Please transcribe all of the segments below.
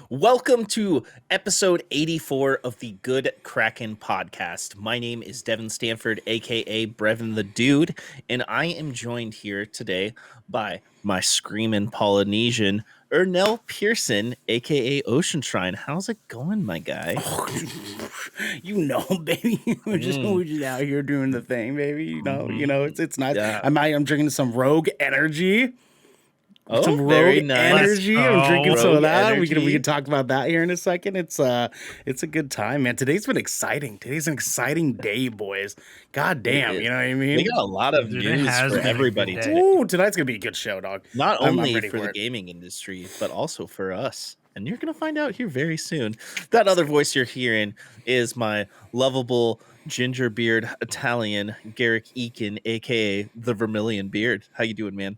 Welcome to episode 84 of the Good Kraken podcast. My name is Devin Stanford, aka Brevin the Dude, and I am joined here today by my screaming Polynesian, Ernell Pearson, aka Ocean Shrine. How's it going, my guy? Baby, we're just out here doing the thing, baby. It's nice. Yeah. I'm drinking some Rogue Energy. Oh, very nice. Energy. I'm drinking some of Rogue that. We Energy. can talk about that here in a second. It's a good time, man. Today's been exciting. Today's an exciting day, boys. God damn, you know what I mean? We got a lot of news for everybody today. Ooh, tonight's gonna be a good show, dog. Not I'm only ready for the it. gaming industry, but also for us. And you're going to find out here very soon. That other voice you're hearing is my lovable ginger beard Italian, Garrick Eakin, a.k.a. the Vermilion Beard. How you doing, man?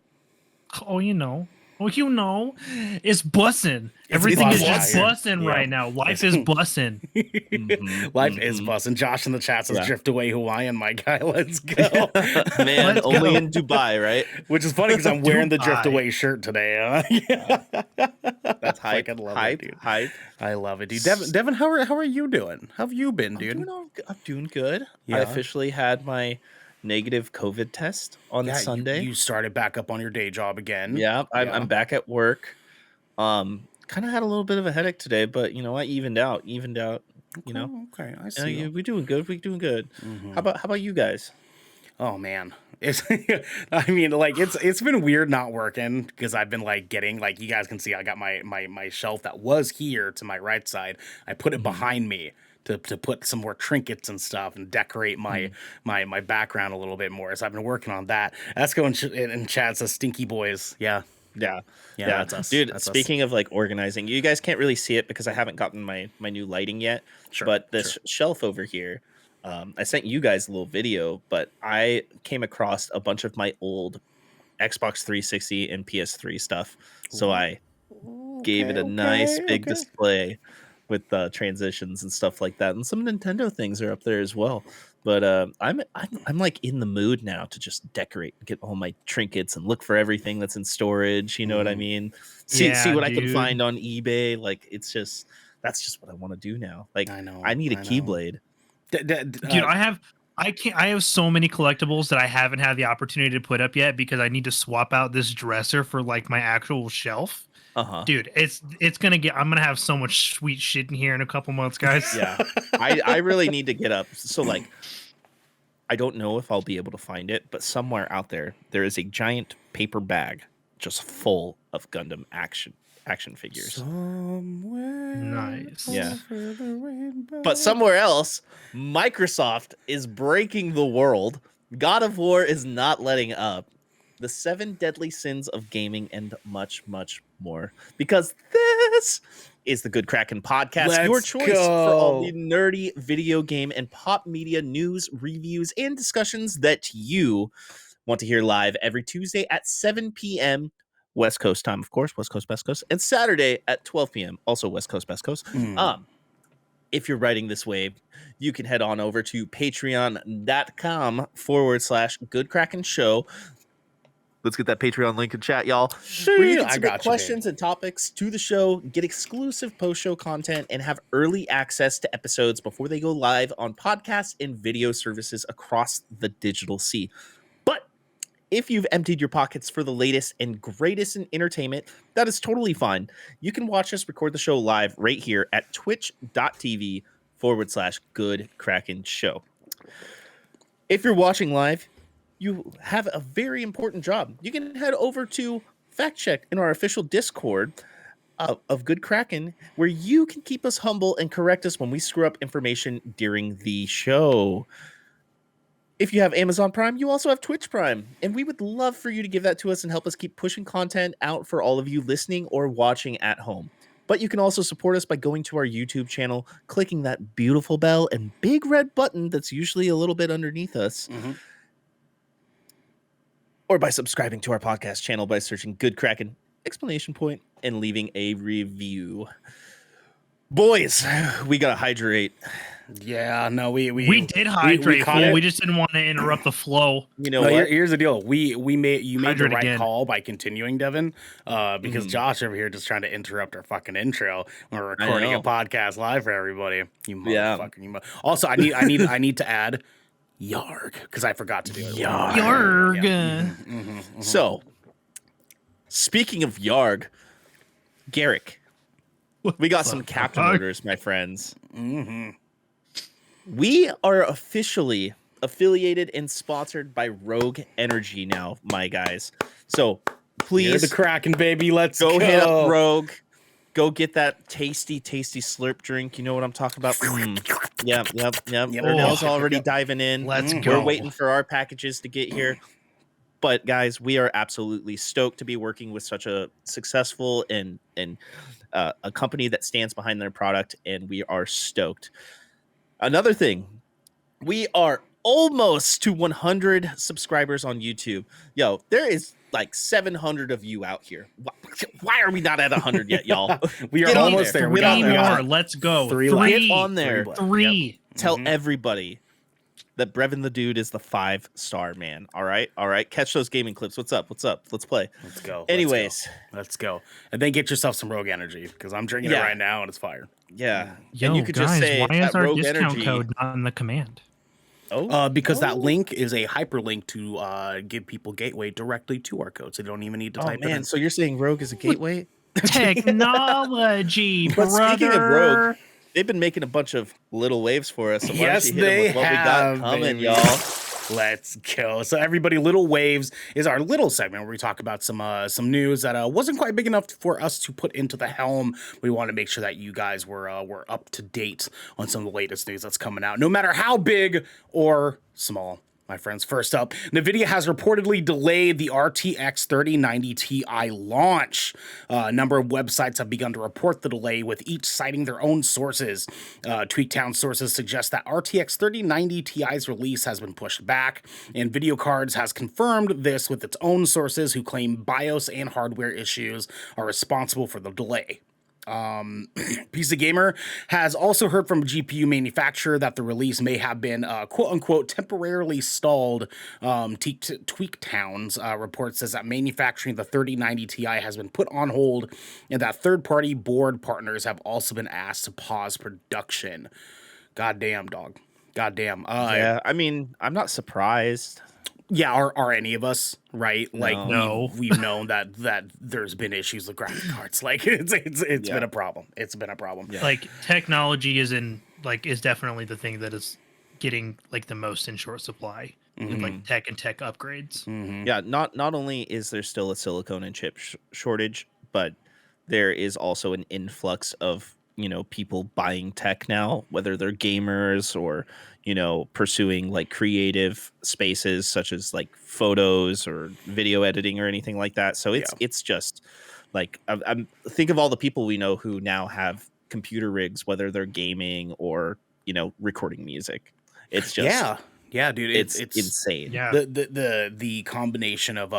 It's bussin'. Everything is just bussin' right now. Life is bussin'. Life is bussin'. Josh in the chat says drift away Hawaiian, my guy. Let's go. Man, Let's only go. in Dubai, right? Which is funny because I'm wearing the drift away shirt today. That's hype. Fucking love Hype. it, dude. Hype. I love it, dude. Devin, how are you doing? How have you been, dude? I'm doing good. Yeah. I officially had my negative COVID test on Sunday. You started back up on your day job again. Yeah, I'm back at work. Kind of had a little bit of a headache today, but I evened out. Okay, I see. We're doing good. Mm-hmm. How about you guys? Oh man, it's it's been weird not working because I've been getting you guys can see I got my shelf that was here to my right side. I put it behind me to put some more trinkets and stuff and decorate my background a little bit more. So I've been working on that. That's going in chat says Stinky Boys. Yeah. That's us. Dude, speaking of organizing, you guys can't really see it because I haven't gotten my new lighting yet. Sure. But this shelf over here, I sent you guys a little video, but I came across a bunch of my old Xbox 360 and PS3 stuff. So I gave it a nice big display with transitions and stuff like that, and some Nintendo things are up there as well. But I'm in the mood now to just decorate, get all my trinkets, and look for everything that's in storage. You know what I mean? See what I can find on eBay. That's just what I want to do now. I need a Keyblade. Dude, I have so many collectibles that I haven't had the opportunity to put up yet because I need to swap out this dresser for my actual shelf. Dude, I'm gonna have so much sweet shit in here in a couple months, guys. Yeah, I really need to get up. So I don't know if I'll be able to find it, but somewhere out there is a giant paper bag just full of Gundam action figures. Somewhere nice. Yeah. But somewhere else, Microsoft is breaking the world. God of War is not letting up. The 7 deadly sins of gaming, and much, much more. Because this is the Good Kraken podcast, your choice for all the nerdy video game and pop media news, reviews, and discussions that you want to hear live every Tuesday at 7 p.m. West Coast time, of course, West Coast, Best Coast, and Saturday at 12 p.m. also West Coast, Best Coast. If you're riding this wave, you can head on over to patreon.com/Good Kraken Show. Let's get that Patreon link in chat, y'all. Where you can submit questions and topics to the show, get exclusive post-show content, and have early access to episodes before they go live on podcasts and video services across the digital sea. But if you've emptied your pockets for the latest and greatest in entertainment, that is totally fine. You can watch us record the show live right here at twitch.tv/Good Kraken Show. If you're watching live, you have a very important job. You can head over to Fact Check in our official Discord of Good Kraken, where you can keep us humble and correct us when we screw up information during the show. If you have Amazon Prime, you also have Twitch Prime, and we would love for you to give that to us and help us keep pushing content out for all of you listening or watching at home. But you can also support us by going to our YouTube channel, clicking that beautiful bell and big red button that's usually a little bit underneath us. Or by subscribing to our podcast channel by searching Good Kraken exclamation point and leaving a review. Boys, we gotta hydrate. Yeah, no, We did hydrate, caught fool. it. We just didn't want to interrupt the flow. You know No, what? here's the deal. You made the Hydrate right again. call by continuing, Devin, because Josh over here just trying to interrupt our fucking intro when we're recording a know. podcast live for everybody. You Yeah. motherfucker. Also, I need to add Yarg because I forgot to do it. Yarg. Yeah. So, speaking of Yarg, Garrick, we got some captain orders, my friends. We are officially affiliated and sponsored by Rogue Energy now, my guys. So please, You're the Kraken, baby. Let's go. hit up Rogue. Go get that tasty slurp drink. You know what I'm talking about? Yep. Ernell's already diving in. Let's We're go. waiting for our packages to get here. But guys, we are absolutely stoked to be working with such a successful and a company that stands behind their product, and we are stoked. Another thing, we are almost to 100 subscribers on YouTube. Yo, there is like 700 of you out here. Why are we not at 100 yet, y'all? We are Get on almost there. Three on there. more. Let's go. Three Get on there. Three. Tell everybody that Brevin the Dude is the 5-star man. All right. Catch those gaming clips. What's up? Let's play. Let's go. Anyways. Let's go. And then get yourself some Rogue Energy because I'm drinking it right now and it's fire. Yeah. Yo, and you could guys, just say why is that our Rogue discount Energy. code not in the command? Because that link is a hyperlink to give people gateway directly to our code, so they don't even need to type it in. So you're saying Rogue is a gateway? Technology, But brother. speaking of Rogue, they've been making a bunch of little waves for us. So why Yes, don't you hit 'em they with what have, we got coming, baby. y'all? Let's go. So everybody, Little Waves is our little segment where we talk about some news that wasn't quite big enough for us to put into the Helm. We want to make sure that you guys were up to date on some of the latest news that's coming out, no matter how big or small. My friends, first up, NVIDIA has reportedly delayed the RTX 3090 Ti launch. A number of websites have begun to report the delay, with each citing their own sources. Tweaktown sources suggest that RTX 3090 Ti's release has been pushed back, and Video Cards has confirmed this with its own sources, who claim BIOS and hardware issues are responsible for the delay. PC Gamer has also heard from a GPU manufacturer that the release may have been quote-unquote temporarily stalled. Tweaktown's report says that manufacturing the 3090 Ti has been put on hold, and that third-party board partners have also been asked to pause production. Goddamn, dog. Goddamn. Yeah, I mean, I'm not surprised. Yeah, are any of us, right? Like, No. we've known that there's been issues with graphic cards. Like, it's been a problem. It's been a problem. Yeah. Like technology is definitely the thing that is getting like the most in short supply with like tech and tech upgrades. Yeah, not only is there still a silicone and chip shortage, but there is also an influx of, people buying tech now, whether they're gamers or, pursuing like creative spaces such as like photos or video editing or anything like that. So it's just like, I'm think of all the people we know who now have computer rigs, whether they're gaming or, recording music. It's just, yeah, dude, it's insane. Yeah. The combination of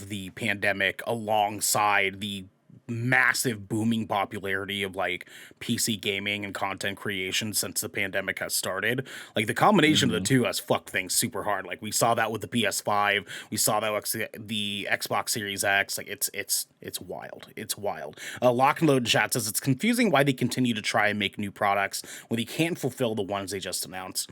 the pandemic alongside the massive booming popularity of like PC gaming and content creation since the pandemic has started. Like the combination of the two has fucked things super hard. Like we saw that with the PS5, we saw that with the Xbox Series X. Like it's wild. It's wild. Lock and Load in chat says it's confusing why they continue to try and make new products when they can't fulfill the ones they just announced.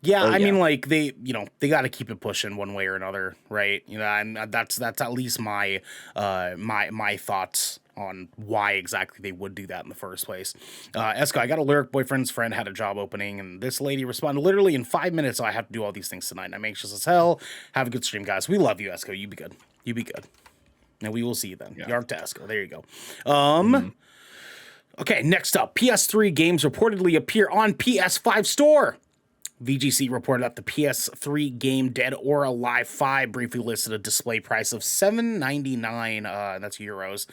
Yeah, I mean, like they got to keep it pushing one way or another, right? And that's at least my my thoughts on why exactly they would do that in the first place. Esco, I got a lyric boyfriend's friend had a job opening, and this lady responded literally in 5 minutes. So I have to do all these things tonight. And I'm anxious as hell. Have a good stream, guys. We love you, Esco. You be good. You be good. And we will see you then. Yark to Esco. There you go. Okay, next up, PS3 games reportedly appear on PS5 store. VGC reported that the PS3 game Dead or Alive 5 briefly listed a display price of $7.99, that's euros,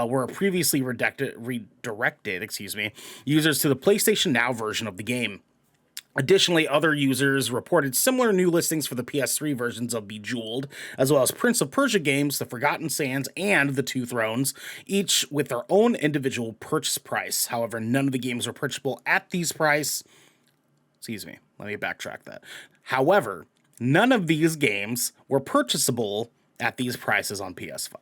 were previously redirected, users to the PlayStation Now version of the game. Additionally, other users reported similar new listings for the PS3 versions of Bejeweled, as well as Prince of Persia games, The Forgotten Sands, and The Two Thrones, each with their own individual purchase price. However, none of the games were purchasable at these prices. Excuse me. Let me backtrack that. However, none of these games were purchasable at these prices on PS5.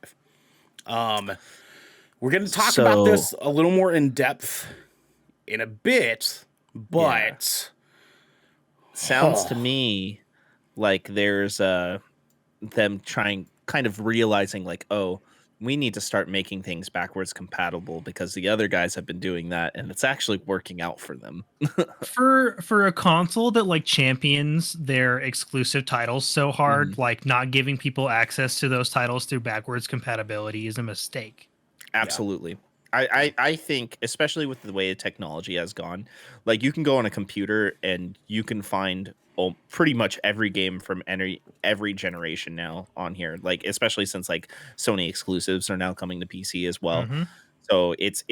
We're going to talk about this a little more in depth in a bit, but sounds to me like there's them kind of realizing like, oh, we need to start making things backwards compatible because the other guys have been doing that and it's actually working out for them. for a console that like champions their exclusive titles so hard, like not giving people access to those titles through backwards compatibility is a mistake. Absolutely. I think, especially with the way technology has gone, like you can go on a computer and you can find pretty much every game from every generation now on here. Like especially since like Sony exclusives are now coming to PC as well. So it's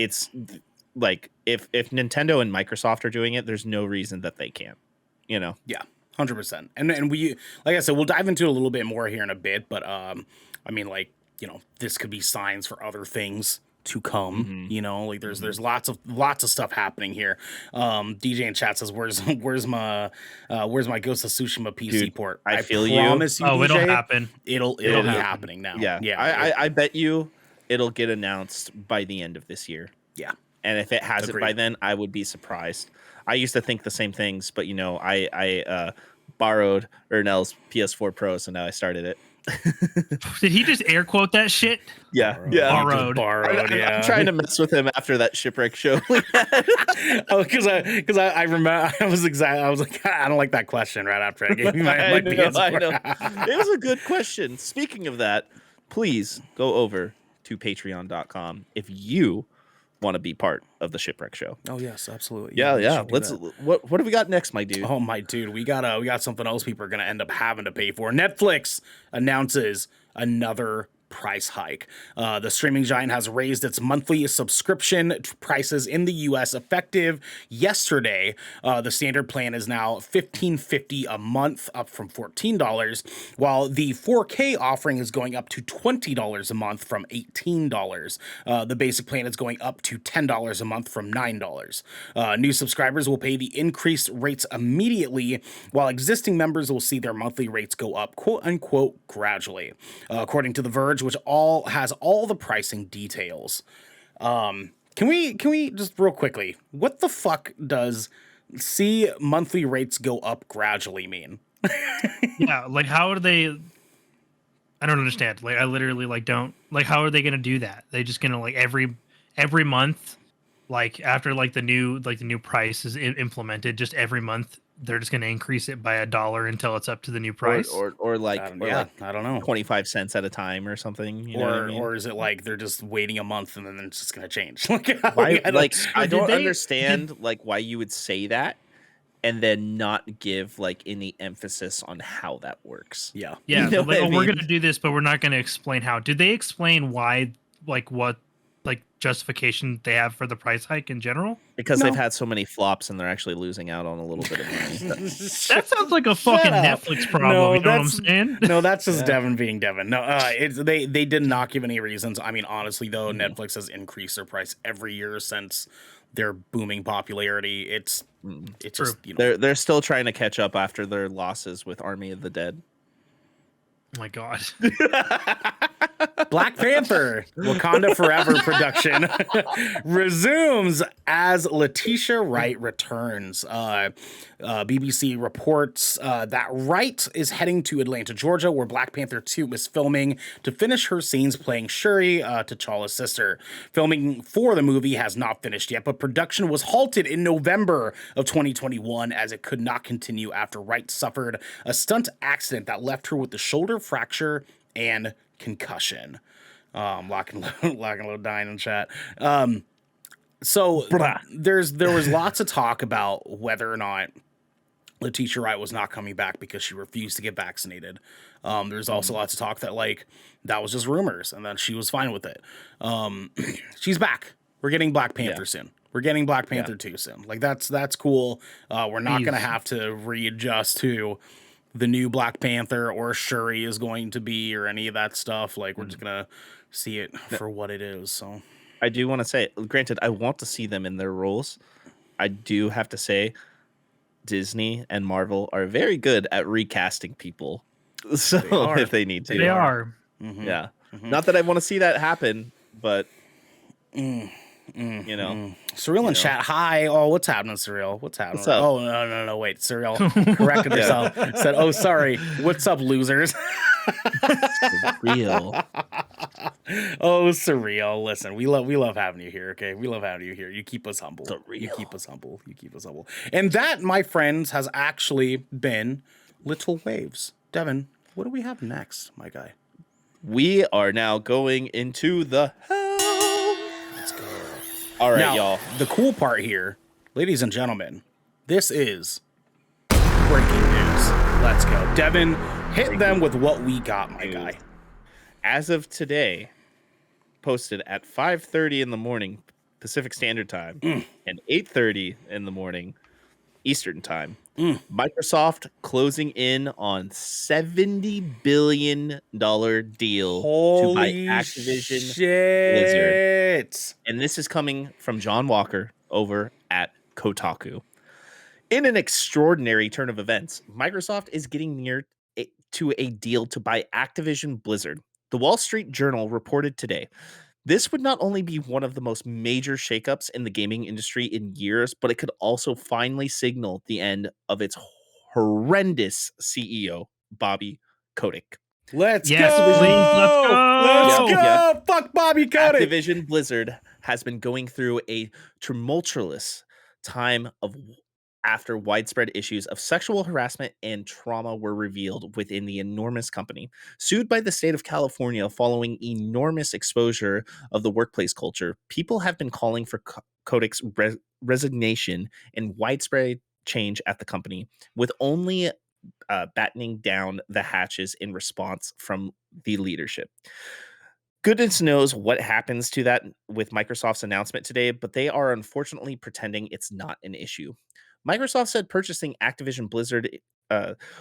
like if Nintendo and Microsoft are doing it, there's no reason that they can't. You know? Yeah, 100%. And we, like I said, we'll dive into it a little bit more here in a bit. But I mean, like, you know, this could be signs for other things to come. You know, like there's lots of stuff happening here. DJ in chat says, where's my Ghost of Tsushima PC port? I feel promise you, oh, DJ, it'll happen. It'll be happening now. I bet you it'll get announced by the end of this year. Yeah, and if it hasn't by then, I would be surprised. I used to think the same things, but you know, I borrowed Ernell's PS4 Pro, so now I started it. Did he just air quote that shit? Yeah. Borrowed. I'm trying to mess with him after that shipwreck show. Oh, because I remember I was like, I don't like that question right after I gave you my PS4. I know. It was a good question. Speaking of that, please go over to patreon.com if you want to be part of the shipwreck show. Oh yes, absolutely. Yeah. What do we got next, my dude? Oh my dude, we got something else people are gonna end up having to pay for. Netflix announces another price hike. The streaming giant has raised its monthly subscription prices in the US effective yesterday. The standard plan is now $15.50 a month, up from $14, while the 4K offering is going up to $20 a month from $18. The basic plan is going up to $10 a month from $9. New subscribers will pay the increased rates immediately, while existing members will see their monthly rates go up, quote unquote, gradually. According to The Verge, which has all the pricing details. Can we just real quickly, what the fuck does see monthly rates go up gradually mean? Yeah, like how are they? I don't understand. Like I literally like don't like how are they gonna do that? They just gonna like every month, like after like the new price is implemented, just every month they're just going to increase it by $1 until it's up to the new price, or like I don't know, 25 cents at a time or something, you know what I mean? Or is it like they're just waiting a month and then it's just going to change? I don't understand like why you would say that and then not give like any emphasis on how that works. Yeah. You know like, we're going to do this, but we're not going to explain how. Did they explain why, like what like justification they have for the price hike in general? Because they've had so many flops and they're actually losing out on a little bit of money. That sounds like a fucking Netflix problem. You know what I'm saying? No, that's just Devin being Devin. No, they did not give any reasons. I mean, honestly, though, Netflix has increased their price every year since their booming popularity. It's just, you know, they're still trying to catch up after their losses with Army of the Dead. Oh my God. Black Panther Wakanda Forever production resumes as Letitia Wright returns. BBC reports that Wright is heading to Atlanta, Georgia, where Black Panther 2 is filming to finish her scenes playing Shuri, T'Challa's sister. Filming for the movie has not finished yet, but production was halted in November of 2021 as it could not continue after Wright suffered a stunt accident that left her with a shoulder fracture and concussion. Lock and load dying in chat. So there was lots of talk about whether or not Letitia Wright was not coming back because she refused to get vaccinated. There's also lots of talk that like that was just rumors and that she was fine with it. She's back. We're getting Black Panther soon. We're getting Black Panther 2 soon. Like that's cool. We're not going to have to readjust to the new Black Panther or Shuri is going to be or any of that stuff. Like we're just going to see it for what it is. So I do want to say, granted, I want to see them in their roles. I do have to say Disney and Marvel are very good at recasting people. So if they need to. They are. Mm-hmm. Yeah. Mm-hmm. Not that I want to see that happen, but you know. Surreal in chat. Hi. Oh, what's happening, Surreal? What's happening? What's up? Oh, no. Wait. Surreal corrected herself. Said, oh, sorry. What's up, losers? Surreal. Oh, Surreal. Listen, we love having you here, okay? We love having you here. You keep us humble. Surreal. You keep us humble. You keep us humble. And that, my friends, has actually been Little Waves. Devin, what do we have next, my guy? We are now going into the Helm. Let's go. All right, Now, y'all. the cool part here, ladies and gentlemen, this is breaking news. Let's go. Devin, hit them with what we got, my guy. As of today, posted at 5:30 in the morning Pacific Standard Time and 8:30 in the morning Eastern Time. Microsoft closing in on $70 billion deal to buy Activision Blizzard. And this is coming from John Walker over at Kotaku. In an extraordinary turn of events, Microsoft is getting near to a deal to buy Activision Blizzard. The Wall Street Journal reported today. This would not only be one of the most major shakeups in the gaming industry in years, but it could also finally signal the end of its horrendous CEO, Bobby Kotick. Let's go! Let's go! Yeah. Fuck Bobby Kotick! Activision Blizzard has been going through a tumultuous time after widespread issues of sexual harassment and trauma were revealed within the enormous company. Sued by the state of California following enormous exposure of the workplace culture, people have been calling for Kotick's resignation and widespread change at the company, with only battening down the hatches in response from the leadership. Goodness knows what happens to that with Microsoft's announcement today, but they are unfortunately pretending it's not an issue. Microsoft said purchasing Activision Blizzard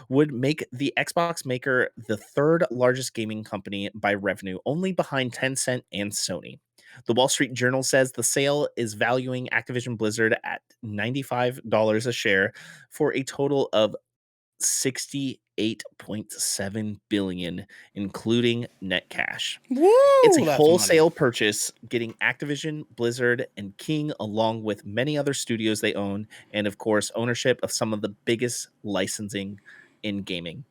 would make the Xbox maker the third largest gaming company by revenue, only behind Tencent and Sony. The Wall Street Journal says the sale is valuing Activision Blizzard at $95 a share for a total of $68.7 billion, including net cash. Woo, it's a that's wholesale money. purchase, getting Activision, Blizzard, and King, along with many other studios they own, and of course, ownership of some of the biggest licensing in gaming.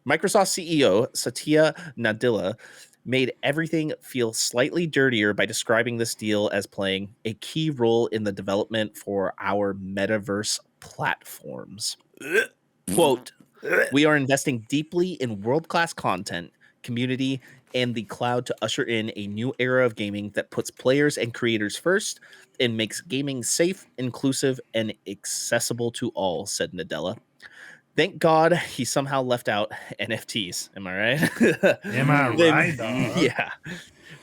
Microsoft CEO Satya Nadella made everything feel slightly dirtier by describing this deal as playing a key role in the development for our metaverse platforms. Quote, "We are investing deeply in world-class content, community, and the cloud to usher in a new era of gaming that puts players and creators first and makes gaming safe, inclusive, and accessible to all," said Nadella. Thank God he somehow left out NFTs. Am I right? Am I right, dog? Yeah.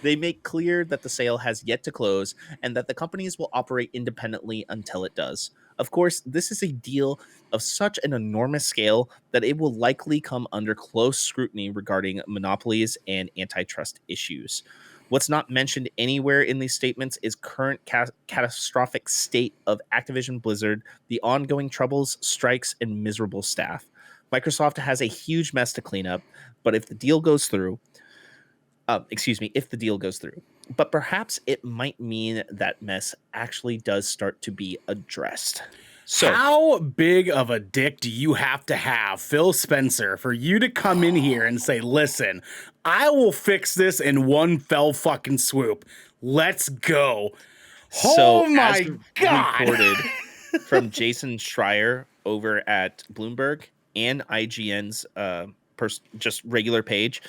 They make clear that the sale has yet to close and that the companies will operate independently until it does. Of course, this is a deal of such an enormous scale that it will likely come under close scrutiny regarding monopolies and antitrust issues. What's not mentioned anywhere in these statements is current catastrophic state of Activision Blizzard, the ongoing troubles, strikes, and miserable staff. Microsoft has a huge mess to clean up, but if the deal goes through, but perhaps it might mean that mess actually does start to be addressed. So, how big of a dick do you have to have, Phil Spencer, for you to come in here and say, listen, I will fix this in one fell fucking swoop. Let's go. So oh my as God. reported from Jason Schreier over at Bloomberg and IGN's just regular page,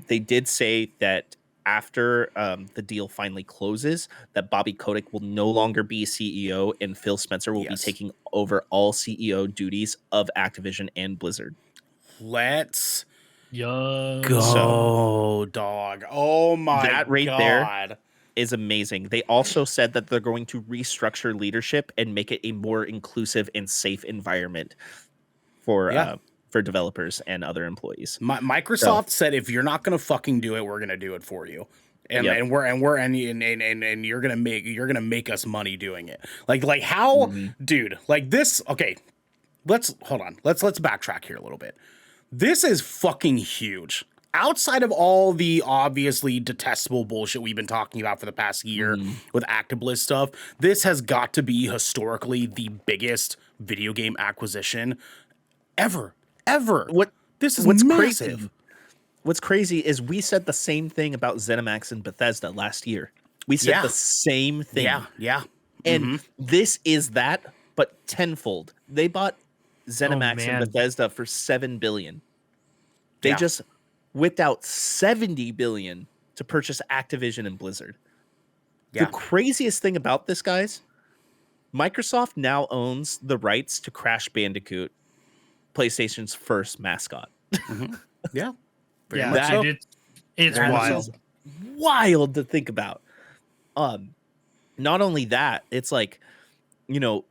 they did say that after the deal finally closes, that Bobby Kotick will no longer be CEO and Phil Spencer will be taking over all CEO duties of Activision and Blizzard. Let's go, dog. Oh my God. That right there is amazing. They also said that they're going to restructure leadership and make it a more inclusive and safe environment for developers and other employees. Microsoft said, if you're not going to fucking do it, we're going to do it for you. And you're gonna make us money doing it. Like how, dude, like this. Okay, let's hold on. Let's backtrack here a little bit. This is fucking huge. Outside of all the obviously detestable bullshit we've been talking about for the past year with ActiBlizz stuff, this has got to be historically the biggest video game acquisition ever. This is what's massive. Crazy. What's crazy is we said the same thing about ZeniMax and Bethesda last year. We said the same thing. Yeah. And this is that, but tenfold. They bought ZeniMax and Bethesda for $7 billion. They just whipped out $70 billion to purchase Activision and Blizzard. The craziest thing about this, guys, Microsoft now owns the rights to Crash Bandicoot, PlayStation's first mascot. Yeah. It's wild. Wild to think about. Not only that, it's like, you know,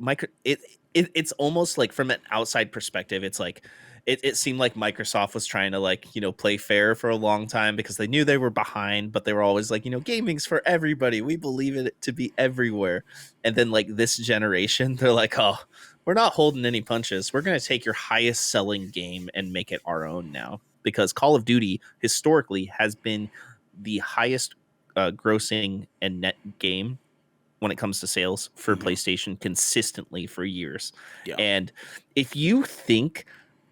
it's almost like from an outside perspective, it's like it seemed like Microsoft was trying to, like, you know, play fair for a long time because they knew they were behind, but they were always like, you know, gaming's for everybody. We believe it to be everywhere. And then, like, this generation, they're like, oh, we're not holding any punches. We're going to take your highest selling game and make it our own now, because Call of Duty historically has been the highest grossing and net game when it comes to sales for PlayStation consistently for years. And if you think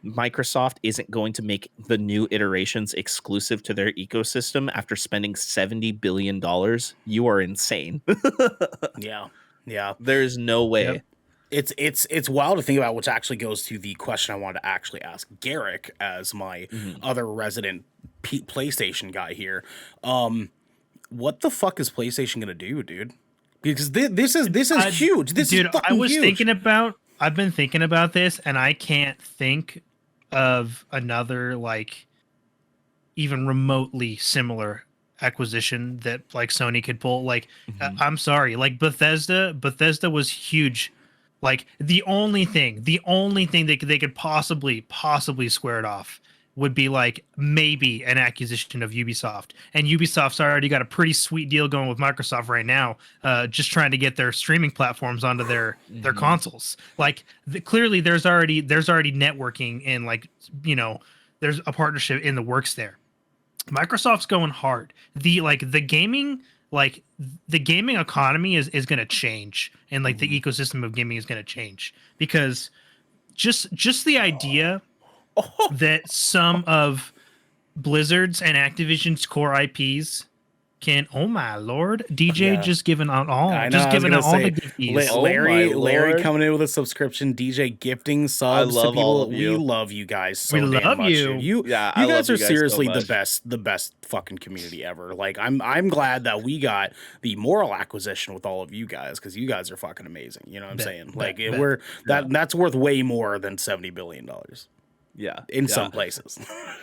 Microsoft isn't going to make the new iterations exclusive to their ecosystem after spending $70 billion, you are insane. Yeah. There's no way. It's wild to think about, which actually goes to the question I wanted to actually ask Garrick as my other resident PlayStation guy here. What the fuck is PlayStation gonna do, dude? Because this is huge. This is fucking huge. I've been thinking about this, and I can't think of another, like, even remotely similar acquisition that, like, Sony could pull. Like, I'm sorry, like, Bethesda was huge. Like, the only thing they could possibly square it off would be, like, maybe an acquisition of Ubisoft. And Ubisoft's already got a pretty sweet deal going with Microsoft right now, just trying to get their streaming platforms onto their consoles. Like, clearly there's already networking and, like, you know, there's a partnership in the works there. Microsoft's going hard. The gaming economy is going to change, and, like, the ecosystem of gaming is going to change, because just the idea that some of Blizzard's and Activision's core IPs can, oh my lord, DJ just giving out all, the gifties. Larry coming in with a subscription, DJ gifting subs to people. We love you guys so damn much. You guys are seriously the best fucking community ever. Like, I'm glad that we got the moral acquisition with all of you guys, because you guys are fucking amazing. You know what I'm saying? Like, that's worth way more than $70 billion. In some places.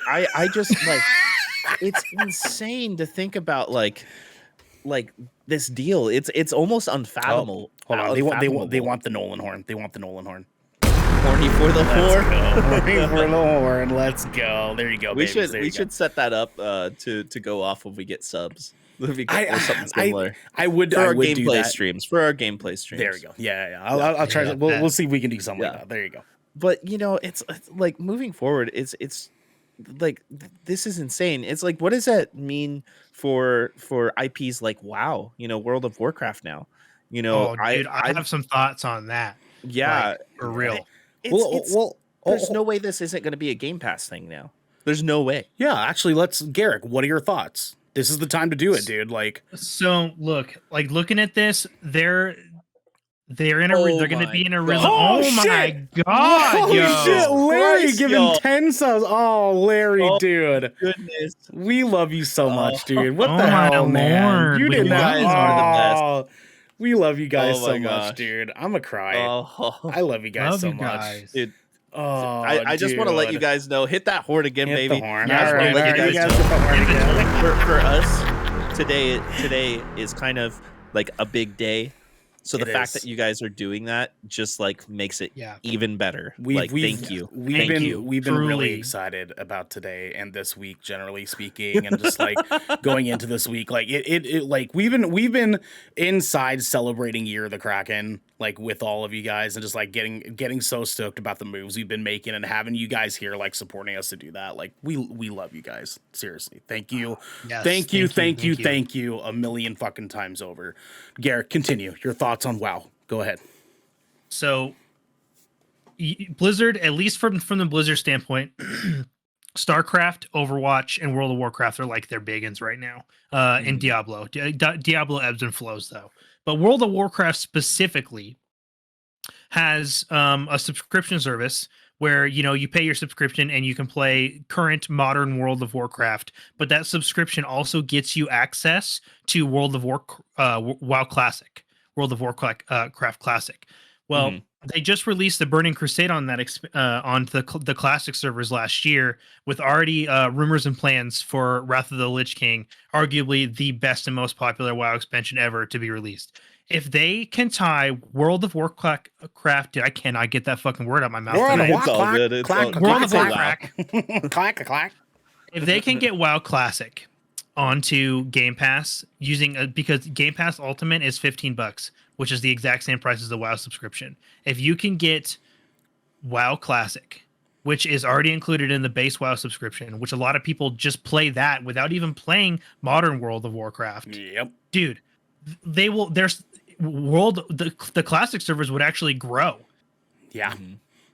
I just, like, it's insane to think about, like this deal. It's almost unfathomable. Hold on. They want the Nolan horn. They want the Nolan horn. Horny for the horn. Horny for the horn. Let's go. There you go. We should set that up to go off when we get subs. Something similar. I would for our gameplay gameplay streams. For our gameplay streams. There we go. Yeah. I'll try. We'll see if we can do something like that. There you go. But, you know, it's like, moving forward, it's like, this is insane. It's like, what does that mean for IPs like WoW, you know, World of Warcraft now? You know, I have some thoughts on that. Yeah, like, for real. There's no way this isn't going to be a Game Pass thing now. There's no way. Yeah, actually, Garrick, what are your thoughts? This is the time to do it, dude. Like, so looking at this, they're going to be in a rhythm. Oh my god! Holy shit, Larry, Christ, give him 10 subs. Oh, Larry, dude. Goodness. We love you so much, dude. What the hell, man? Lord, You did guys are the best. We love you guys so much, dude. I'm gonna cry. I love you guys so much. Dude. Oh, I just want to let you guys know, hit that horn again, hit baby. The horn. Yeah, All right, you guys hit the horn again. For us, today is kind of like a big day. So the fact that you guys are doing that just like makes it even better. Thank you. We've been really excited about today and this week, generally speaking, and just like going into this week, like it like we've been inside celebrating Year of the Kraken, like with all of you guys, and just like getting so stoked about the moves we've been making and having you guys here like supporting us to do that. Like we love you guys. Seriously. Thank you. Yes, thank you a million fucking times over. Garrett, continue. Your thoughts on WoW. Go ahead. So Blizzard, at least from the Blizzard standpoint, StarCraft, Overwatch, and World of Warcraft are like their big ones right now. And Diablo. Diablo ebbs and flows though. But World of Warcraft specifically has a subscription service where you pay your subscription and you can play current modern World of Warcraft, but that subscription also gets you access to World of WoW Classic, World of Warcraft Classic. Well, they just released the Burning Crusade on that on the classic servers last year, with already rumors and plans for Wrath of the Lich King, arguably the best and most popular WoW expansion ever to be released. If they can tie World of Warcraft, dude, I cannot get that fucking word out my mouth. World of Warcraft. If they can get WoW Classic onto Game Pass because Game Pass Ultimate is $15, which is the exact same price as the WoW subscription. If you can get WoW Classic, which is already included in the base WoW subscription, which a lot of people just play that without even playing modern World of Warcraft. Yep. Dude, they will. The classic servers would actually grow. Yeah.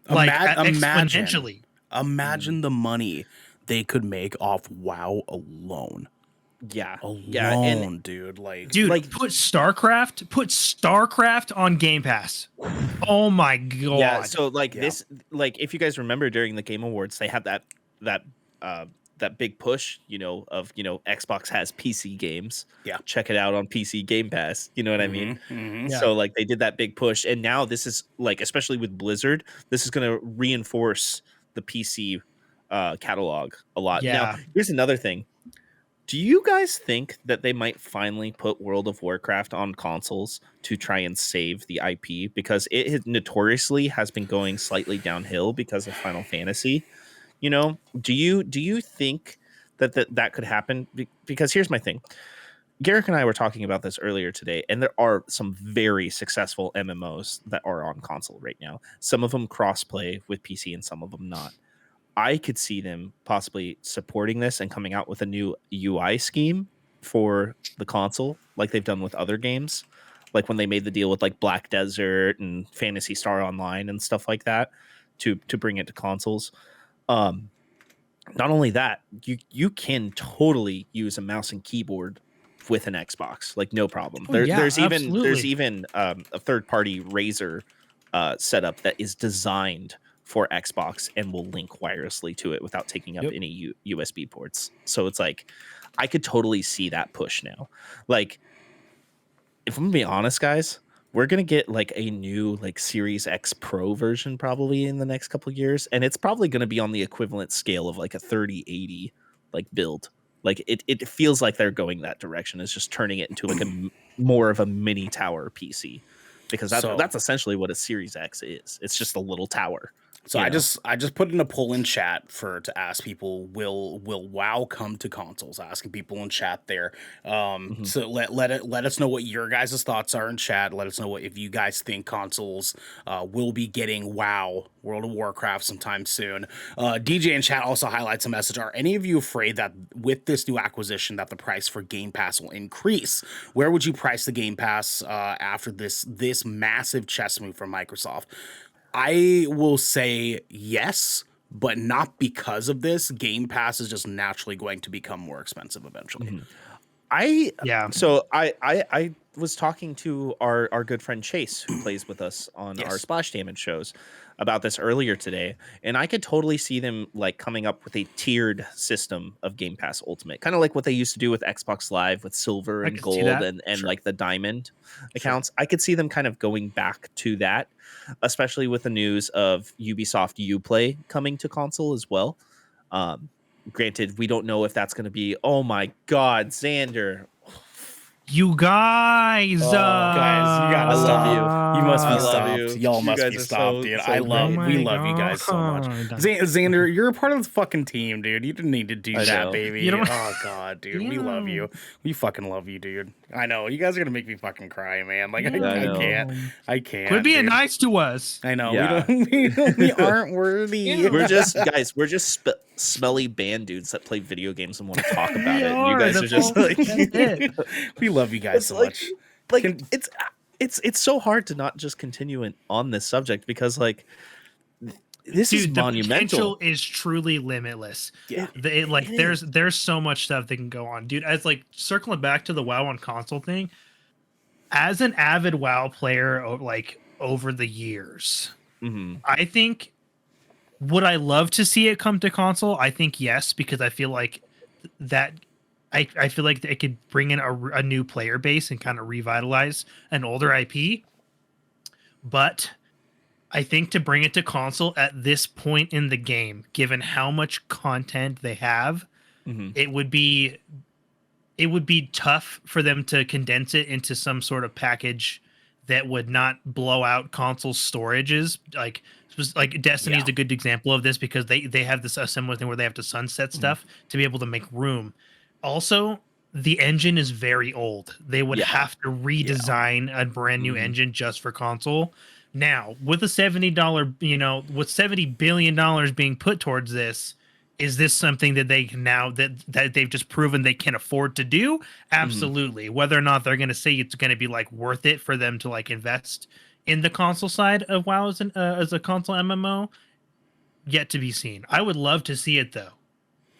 Like exponentially. Imagine the money they could make off WoW alone. Yeah. Dude. Like put StarCraft on Game Pass. Oh my god. Yeah. So this, if you guys remember during the Game Awards, they had that big push, of Xbox has PC games. Yeah. Check it out on PC Game Pass. You know what I mean? Mm-hmm. Yeah. So they did that big push, and now this is especially with Blizzard, this is going to reinforce the PC catalog a lot. Yeah. Now, here's another thing. Do you guys think that they might finally put World of Warcraft on consoles to try and save the IP? Because it notoriously has been going slightly downhill because of Final Fantasy. Do you think that could happen? Because here's my thing. Garrick and I were talking about this earlier today, and there are some very successful MMOs that are on console right now. Some of them cross-play with PC and some of them not. I could see them possibly supporting this and coming out with a new UI scheme for the console, like they've done with other games, like when they made the deal with Black Desert and Phantasy Star Online and stuff like that to bring it to consoles. Not only that, you can totally use a mouse and keyboard with an Xbox, no problem. There's even a third-party Razer setup that is designed for Xbox and will link wirelessly to it without taking up any USB ports. So it's I could totally see that push now. If I'm gonna be honest, guys, we're gonna get a new Series X Pro version probably in the next couple of years, and it's probably gonna be on the equivalent scale of a 3080 build. It feels like they're going that direction. It's just turning it into a more of a mini tower PC, because that's essentially what a Series X is. It's just a little tower. So I just put in a poll in chat to ask people, will WoW come to consoles? Asking people in chat there. So let us know what your guys' thoughts are in chat. Let us know if you guys think consoles will be getting WoW, World of Warcraft sometime soon. DJ in chat also highlights a message. Are any of you afraid that with this new acquisition that the price for Game Pass will increase? Where would you price the Game Pass after this massive chess move from Microsoft? I will say yes, but not because of this. Game Pass is just naturally going to become more expensive eventually. So I was talking to our good friend Chase, who plays with us on our Splash Damage shows, about this earlier today, and I could totally see them coming up with a tiered system of Game Pass Ultimate, kind of like what they used to do with Xbox Live with silver and gold and the diamond accounts. I could see them kind of going back to that, especially with the news of Ubisoft Uplay coming to console as well. Granted, we don't know if that's going to be, oh my God, Xander. You guys, guys, you gotta I love stop. You must I be love stopped. you. Y'all You must guys be are stopped, dude. so We great. love you guys so much. God. Xander, you're a part of the fucking team, dude. You didn't need to do I that, know. baby. You don't- Oh god, dude. We love you. We fucking love you, dude. I know. You guys are gonna make me fucking cry, man. Like Yeah, I I know. can't. I can't. Quit being dude. nice to us. I know. Yeah. We aren't worthy. We're just smelly band dudes that play video games and want to talk about it. And you guys are just like, We love you guys so much. It's so hard to not just continue on this subject because like this is the monumental. potential is truly limitless. Yeah. There's so much stuff that can go on, dude. As like circling back to the WoW on console thing, as an avid WoW player, like over the years, I think would I love to see it come to console? I think yes, because I feel like that. I feel like it could bring in a new player base and kind of revitalize an older IP. But I think to bring it to console at this point in the game, given how much content they have, it would be tough for them to condense it into some sort of package that would not blow out console storages. Like Destiny is a good example of this because they have this similar thing where they have to sunset stuff to be able to make room. Also, the engine is very old. They would have to redesign a brand new engine just for console. Now, with a $70, with $70 billion being put towards this, is this something that they can now that they've just proven they can afford to do? Absolutely. Whether or not they're going to say it's going to be like worth it for them to like invest in the console side of WoW as a console MMO, yet to be seen. I would love to see it though.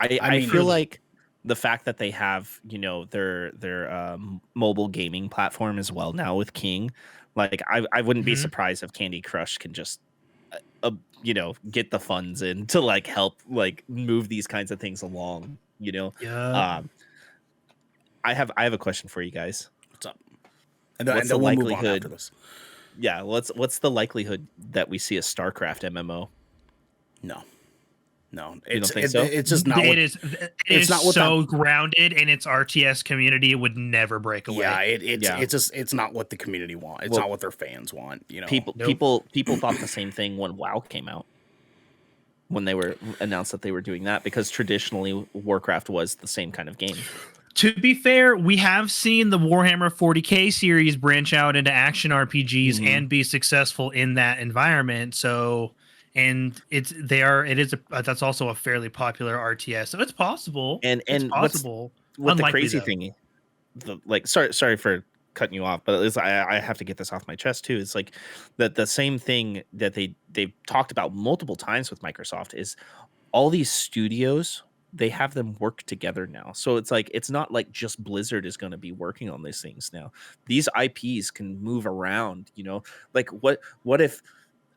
I feel like the fact that they have their mobile gaming platform as well now with King, like I wouldn't be surprised if Candy Crush can just get the funds in to like help like move these kinds of things along. I have a question for you guys. What's up? What's the we'll move on likelihood? after this. Yeah, what's the likelihood that we see a StarCraft MMO? No, You don't think so? it's just not. It is not what so grounded in its RTS community. It would never break away. Yeah, it's not what the community want. It's not what their fans want. People thought the same thing when WoW came out, when they were announced that they were doing that, because traditionally Warcraft was the same kind of game. To be fair, we have seen the Warhammer 40K series branch out into action RPGs and be successful in that environment. So. And that's also a fairly popular RTS, so it's possible. And it's possible. What the Unlikely, crazy though. thing, sorry for cutting you off, but I have to get this off my chest too. It's like that the same thing that they've talked about multiple times with Microsoft is all these studios, they have them work together now. So it's like it's not like just Blizzard is going to be working on these things now. These IPs can move around. Like what if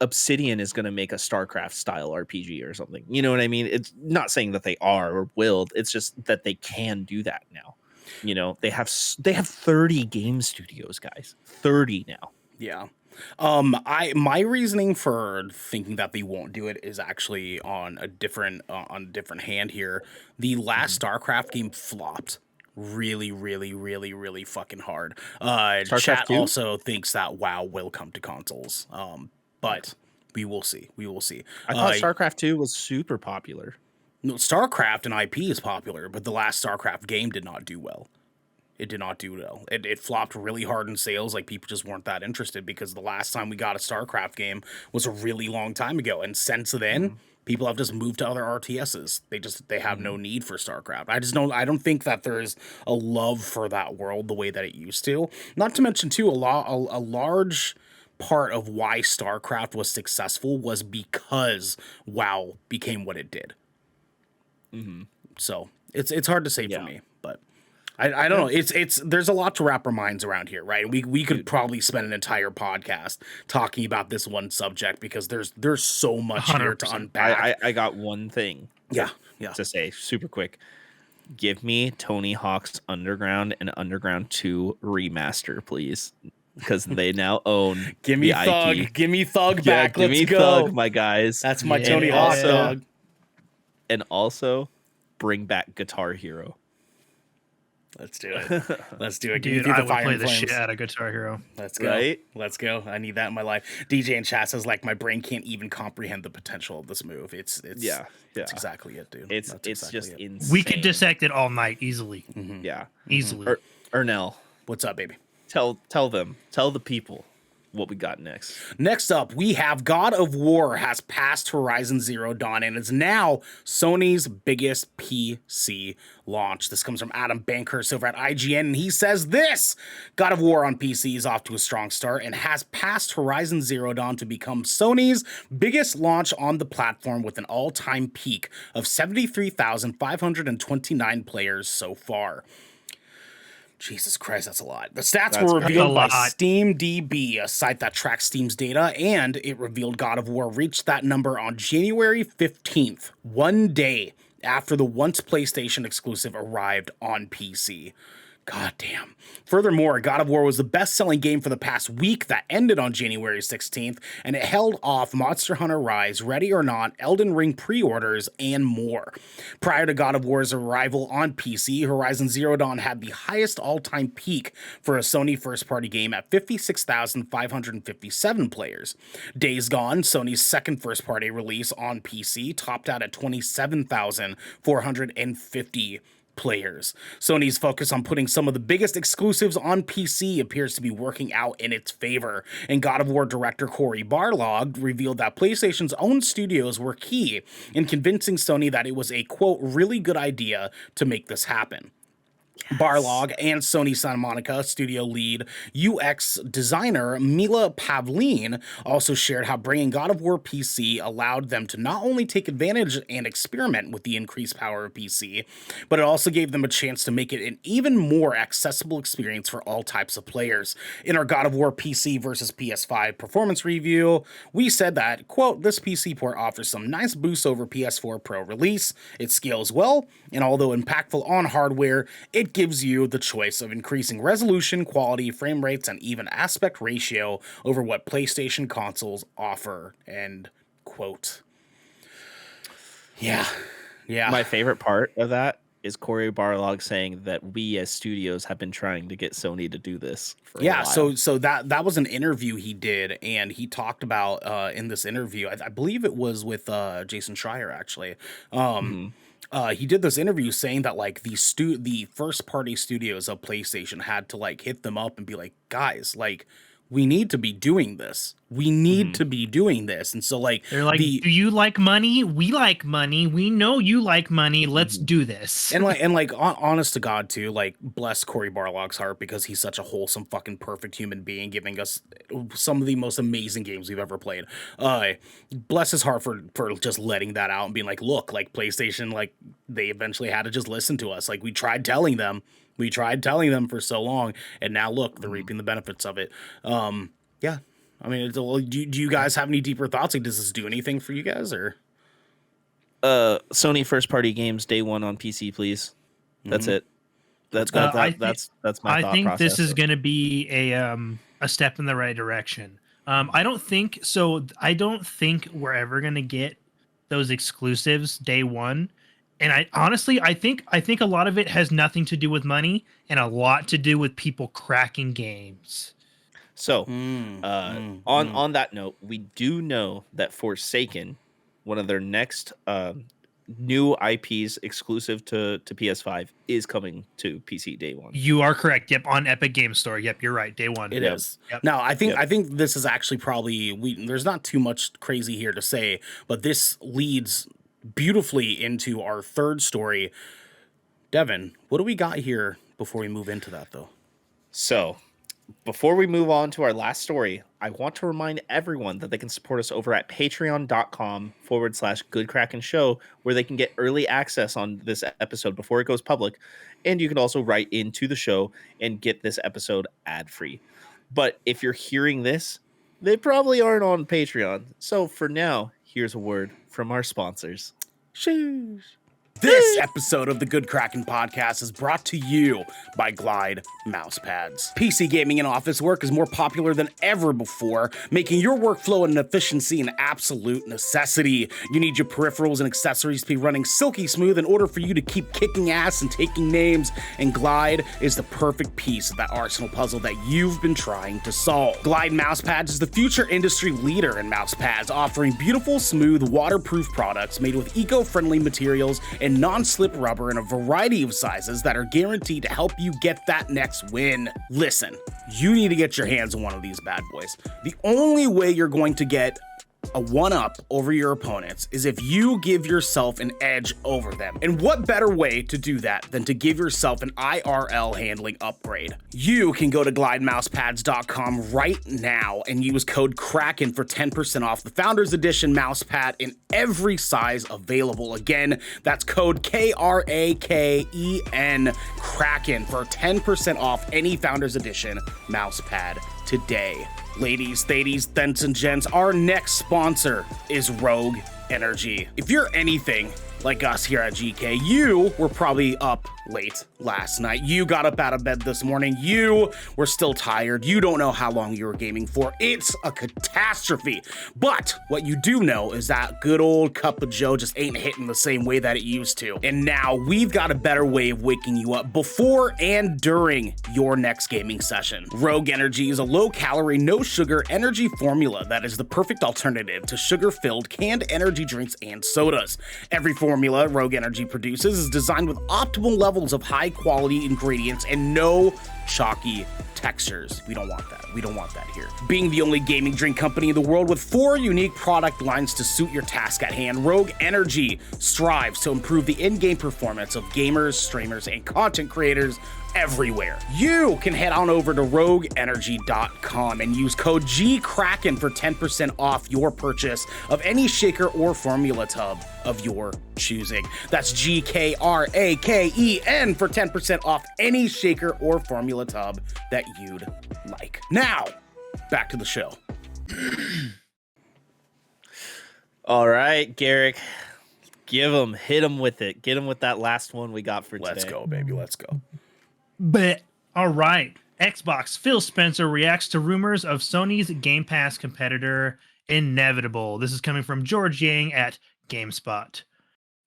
Obsidian is going to make a StarCraft style RPG or something? You know what I mean? It's not saying that they are or will. It's just that they can do that now. They have 30 game studios, guys. 30 now. Yeah. My reasoning for thinking that they won't do it is actually on a different hand here. The last StarCraft game flopped really, really, really, really fucking hard. Chat 2? also thinks that WoW will come to consoles. But we will see. I thought StarCraft 2 was super popular. No, StarCraft and IP is popular, but the last StarCraft game did not do well. It did not do well. It flopped really hard in sales. Like, people just weren't that interested because the last time we got a StarCraft game was a really long time ago. And since then, people have just moved to other RTSs. They have no need for StarCraft. I don't think that there's a love for that world the way that it used to. Not to mention, too, a large part of why StarCraft was successful was because WoW became what it did. So it's hard to say for me, but I don't know. It's there's a lot to wrap our minds around here, right? We could probably spend an entire podcast talking about this one subject because there's so much 100%. Here to unpack. I got one thing. To say super quick. Give me Tony Hawk's Underground and Underground 2 remaster, please. Because they now own give me Thug. IP. Give me Thug back. Give me Thug, my guys. That's my Tony Hawk dog. And also bring back Guitar Hero. Let's do it. Let's do it. Dude, I would play the shit out of Guitar Hero. Let's go. Right? Let's go. I need that in my life. DJ in chat says, like, my brain can't even comprehend the potential of this move. It's That's exactly it, dude. It's exactly just it. insane. We could dissect it all night easily. Yeah. Easily. Ernell, What's up, baby? tell the people what we got next. Next up, we have God of War has passed Horizon Zero Dawn and is now Sony's biggest PC launch. This comes from Adam Bankhurst over at IGN, and he says this: God of War on PC is off to a strong start and has passed Horizon Zero Dawn to become Sony's biggest launch on the platform with an all-time peak of 73,529 players so far. Jesus Christ, that's a lot. The stats were revealed by SteamDB, a site that tracks Steam's data, and it revealed God of War reached that number on January 15th, one day after the once PlayStation exclusive arrived on PC. God damn. Furthermore, God of War was the best-selling game for the past week that ended on January 16th, and it held off Monster Hunter Rise, Ready or Not, Elden Ring pre-orders, and more. Prior to God of War's arrival on PC, Horizon Zero Dawn had the highest all-time peak for a Sony first-party game at 56,557 players. Days Gone, Sony's second first-party release on PC, topped out at 27,450 players. Sony's focus on putting some of the biggest exclusives on PC appears to be working out in its favor, and God of War director Cory Barlog revealed that PlayStation's own studios were key in convincing Sony that it was a, quote, really good idea to make this happen. Barlog and Sony Santa Monica studio lead UX designer Mila Pavline also shared how bringing God of War PC allowed them to not only take advantage and experiment with the increased power of PC, but it also gave them a chance to make it an even more accessible experience for all types of players. In our God of War PC versus PS5 performance review, we said that, quote, this PC port offers some nice boosts over PS4 Pro release, it scales well, and although impactful on hardware, it gives you the choice of increasing resolution, quality, frame rates, and even aspect ratio over what PlayStation consoles offer, end quote. Yeah. My favorite part of that is Cory Barlog saying that we as studios have been trying to get Sony to do this for a while. So that was an interview he did, and he talked about in this interview, I believe it was with Jason Schreier, actually. He did this interview saying that like the first party studios of PlayStation had to like hit them up and be like, guys, like we need to be doing this. We need to be doing this. And so like they're like, do you like money? We like money. We know you like money. Let's do this. And honest to God too, like bless Cory Barlog's heart because he's such a wholesome fucking perfect human being, giving us some of the most amazing games we've ever played. Bless his heart for just letting that out and being like, look, like PlayStation, like they eventually had to just listen to us. Like we tried telling them for so long, and now look, they're reaping the benefits of it. Yeah. I mean, do you guys have any deeper thoughts? Like, does this do anything for you guys, or? Sony first party games day one on PC, please. That's it. That's my thought I think process. this is going to be a step in the right direction. I don't think we're ever going to get those exclusives day one. And I honestly think a lot of it has nothing to do with money and a lot to do with people cracking games. So, on that note, we do know that Forsaken, one of their next new IPs exclusive to PS5, is coming to PC day one. You are correct. Yep, on Epic Game Store. Yep, you're right. Day one. It is. Yep. Now, I think this is actually probably there's not too much crazy here to say, but this leads beautifully into our third story. Devin, what do we got here before we move into that, though? So, before we move on to our last story, I want to remind everyone that they can support us over at patreon.com/Good Kraken Show, where they can get early access on this episode before it goes public. And you can also write into the show and get this episode ad-free. But if you're hearing this, they probably aren't on Patreon. So for now, here's a word from our sponsors. Sheesh. This episode of the Good Kraken podcast is brought to you by Glide Mousepads. PC gaming and office work is more popular than ever before, making your workflow and efficiency an absolute necessity. You need your peripherals and accessories to be running silky smooth in order for you to keep kicking ass and taking names, and Glide is the perfect piece of that arsenal puzzle that you've been trying to solve. Glide Mousepads is the future industry leader in mousepads, offering beautiful, smooth, waterproof products made with eco-friendly materials and non-slip rubber in a variety of sizes that are guaranteed to help you get that next win. Listen, you need to get your hands on one of these bad boys. The only way you're going to get a one-up over your opponents is if you give yourself an edge over them. And what better way to do that than to give yourself an IRL handling upgrade? You can go to glidemousepads.com right now and use code Kraken for 10% off the Founders Edition mousepad in every size available. Again, that's code KRAKEN Kraken for 10% off any Founders Edition mousepad today. Ladies, thadies, thents, and gents, our next sponsor is Rogue Energy. If you're anything like us here at GK, you were probably up late last night. You got up out of bed this morning. You were still tired. You don't know how long you were gaming for. It's a catastrophe. But what you do know is that good old cup of joe just ain't hitting the same way that it used to. And now we've got a better way of waking you up before and during your next gaming session. Rogue Energy is a low-calorie, no-sugar energy formula that is the perfect alternative to sugar-filled canned energy drinks and sodas. Every formula Rogue Energy produces is designed with optimal levels of high-quality ingredients and no chalky textures. We don't want that. We don't want that here. Being the only gaming drink company in the world with 4 unique product lines to suit your task at hand, Rogue Energy strives to improve the in-game performance of gamers, streamers, and content creators everywhere. You can head on over to rogueenergy.com and use code GKRAKEN for 10% off your purchase of any shaker or formula tub of your choosing. That's GKRAKEN for 10% off any shaker or formula tub that you'd like. Now, back to the show. All right, Garrick. Hit him with it. Get him with that last one we got for today. Let's go, baby. Let's go. But all right, Xbox Phil Spencer reacts to rumors of Sony's Game Pass competitor Inevitable. This is coming from George Yang at GameSpot.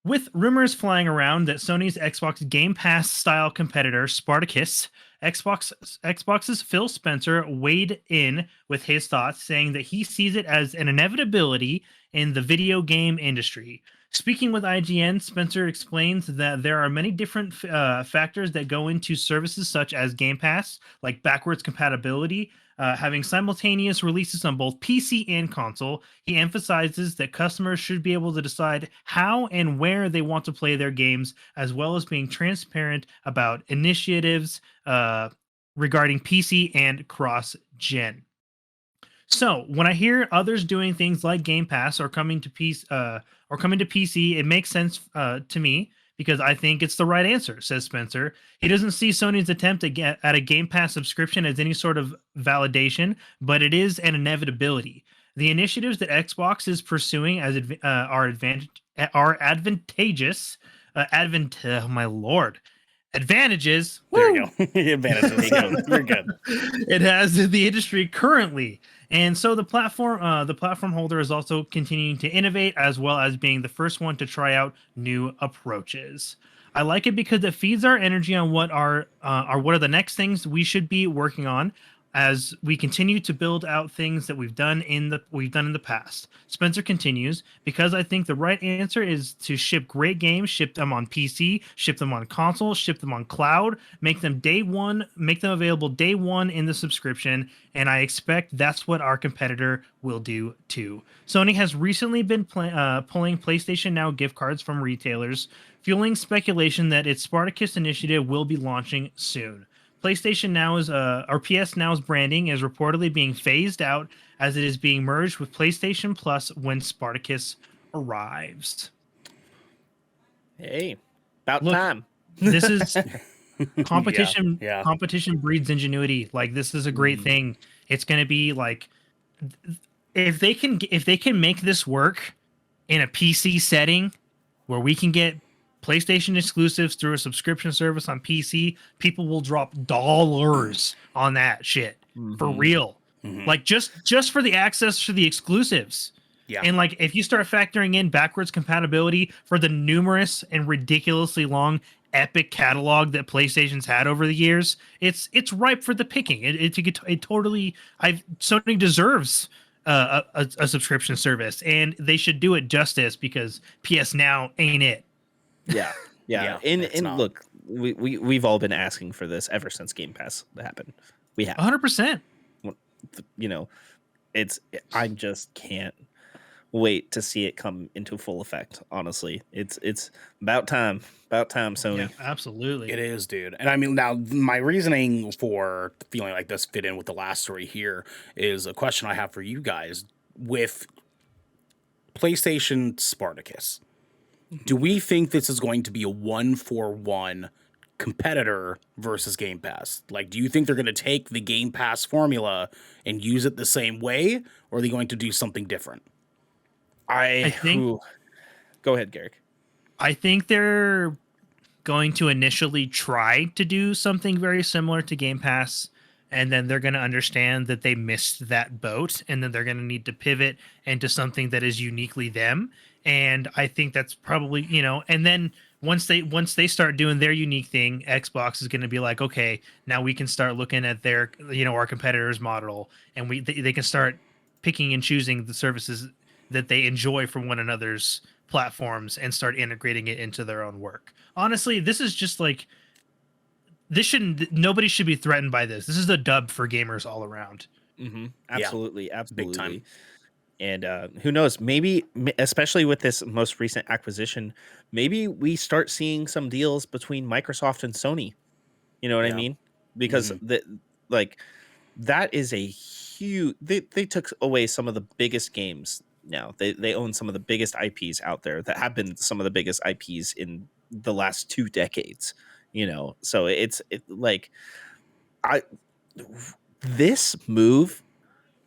With rumors flying around that Sony's Xbox Game Pass style competitor Spartacus, Xbox's Phil Spencer weighed in with his thoughts, saying that he sees it as an inevitability in the video game industry. Speaking with IGN, Spencer explains that there are many different factors that go into services such as Game Pass, like backwards compatibility, having simultaneous releases on both PC and console. He emphasizes that customers should be able to decide how and where they want to play their games, as well as being transparent about initiatives regarding PC and cross-gen. So when I hear others doing things like Game Pass or coming to PC, it makes sense to me because I think it's the right answer, says Spencer. He doesn't see Sony's attempt at a Game Pass subscription as any sort of validation, but it is an inevitability. The initiatives that Xbox is pursuing are advantageous. Advantages. There you go. Advantages. You're good. It has the industry currently. And so the platform holder is also continuing to innovate, as well as being the first one to try out new approaches. I like it because it feeds our energy on what are the next things we should be working on as we continue to build out things that we've done in the past. Spencer continues, because I think the right answer is to ship great games, ship them on PC, ship them on console, ship them on cloud, make them available day one in the subscription, and I expect that's what our competitor will do too. Sony has recently been pulling PlayStation Now gift cards from retailers, fueling speculation that its Spartacus initiative will be launching soon. PlayStation Now's or PS Now's branding is reportedly being phased out as it is being merged with PlayStation Plus when Spartacus arrives. Hey, about time. This is competition. Yeah. Competition breeds ingenuity. Like, this is a great thing. It's going to be like, if they can make this work in a PC setting where we can get PlayStation exclusives through a subscription service on PC, people will drop dollars on that shit for real. Like just for the access to the exclusives. Yeah. And like if you start factoring in backwards compatibility for the numerous and ridiculously long epic catalog that PlayStation's had over the years, it's ripe for the picking. Sony deserves a subscription service, and they should do it justice because PS Now ain't it. Yeah. And look, we've all been asking for this ever since Game Pass happened. We have 100%. You know, I just can't wait to see it come into full effect. Honestly, it's about time, Sony. Yeah, absolutely, it is, dude. And I mean, now my reasoning for feeling like this fit in with the last story here is a question I have for you guys with PlayStation Spartacus. Do we think this is going to be a 1-for-1 competitor versus Game Pass? Like, do you think they're going to take the Game Pass formula and use it the same way, or are they going to do something different? I think. Go ahead, Garrick. I think they're going to initially try to do something very similar to Game Pass, and then they're going to understand that they missed that boat, and then they're going to need to pivot into something that is uniquely them. And I think that's probably, and then once they start doing their unique thing, Xbox is going to be like, okay, now we can start looking at their, our competitors' model, and they can start picking and choosing the services that they enjoy from one another's platforms and start integrating it into their own work. Honestly, this is just like, nobody should be threatened by this. This is a dub for gamers all around. Absolutely. Big time. And who knows, maybe, especially with this most recent acquisition, maybe we start seeing some deals between Microsoft and Sony. You know what I mean? Because that is a huge, they took away some of the biggest games. Now they own some of the biggest IPs out there that have been some of the biggest IPs in the last 2 decades, so this move,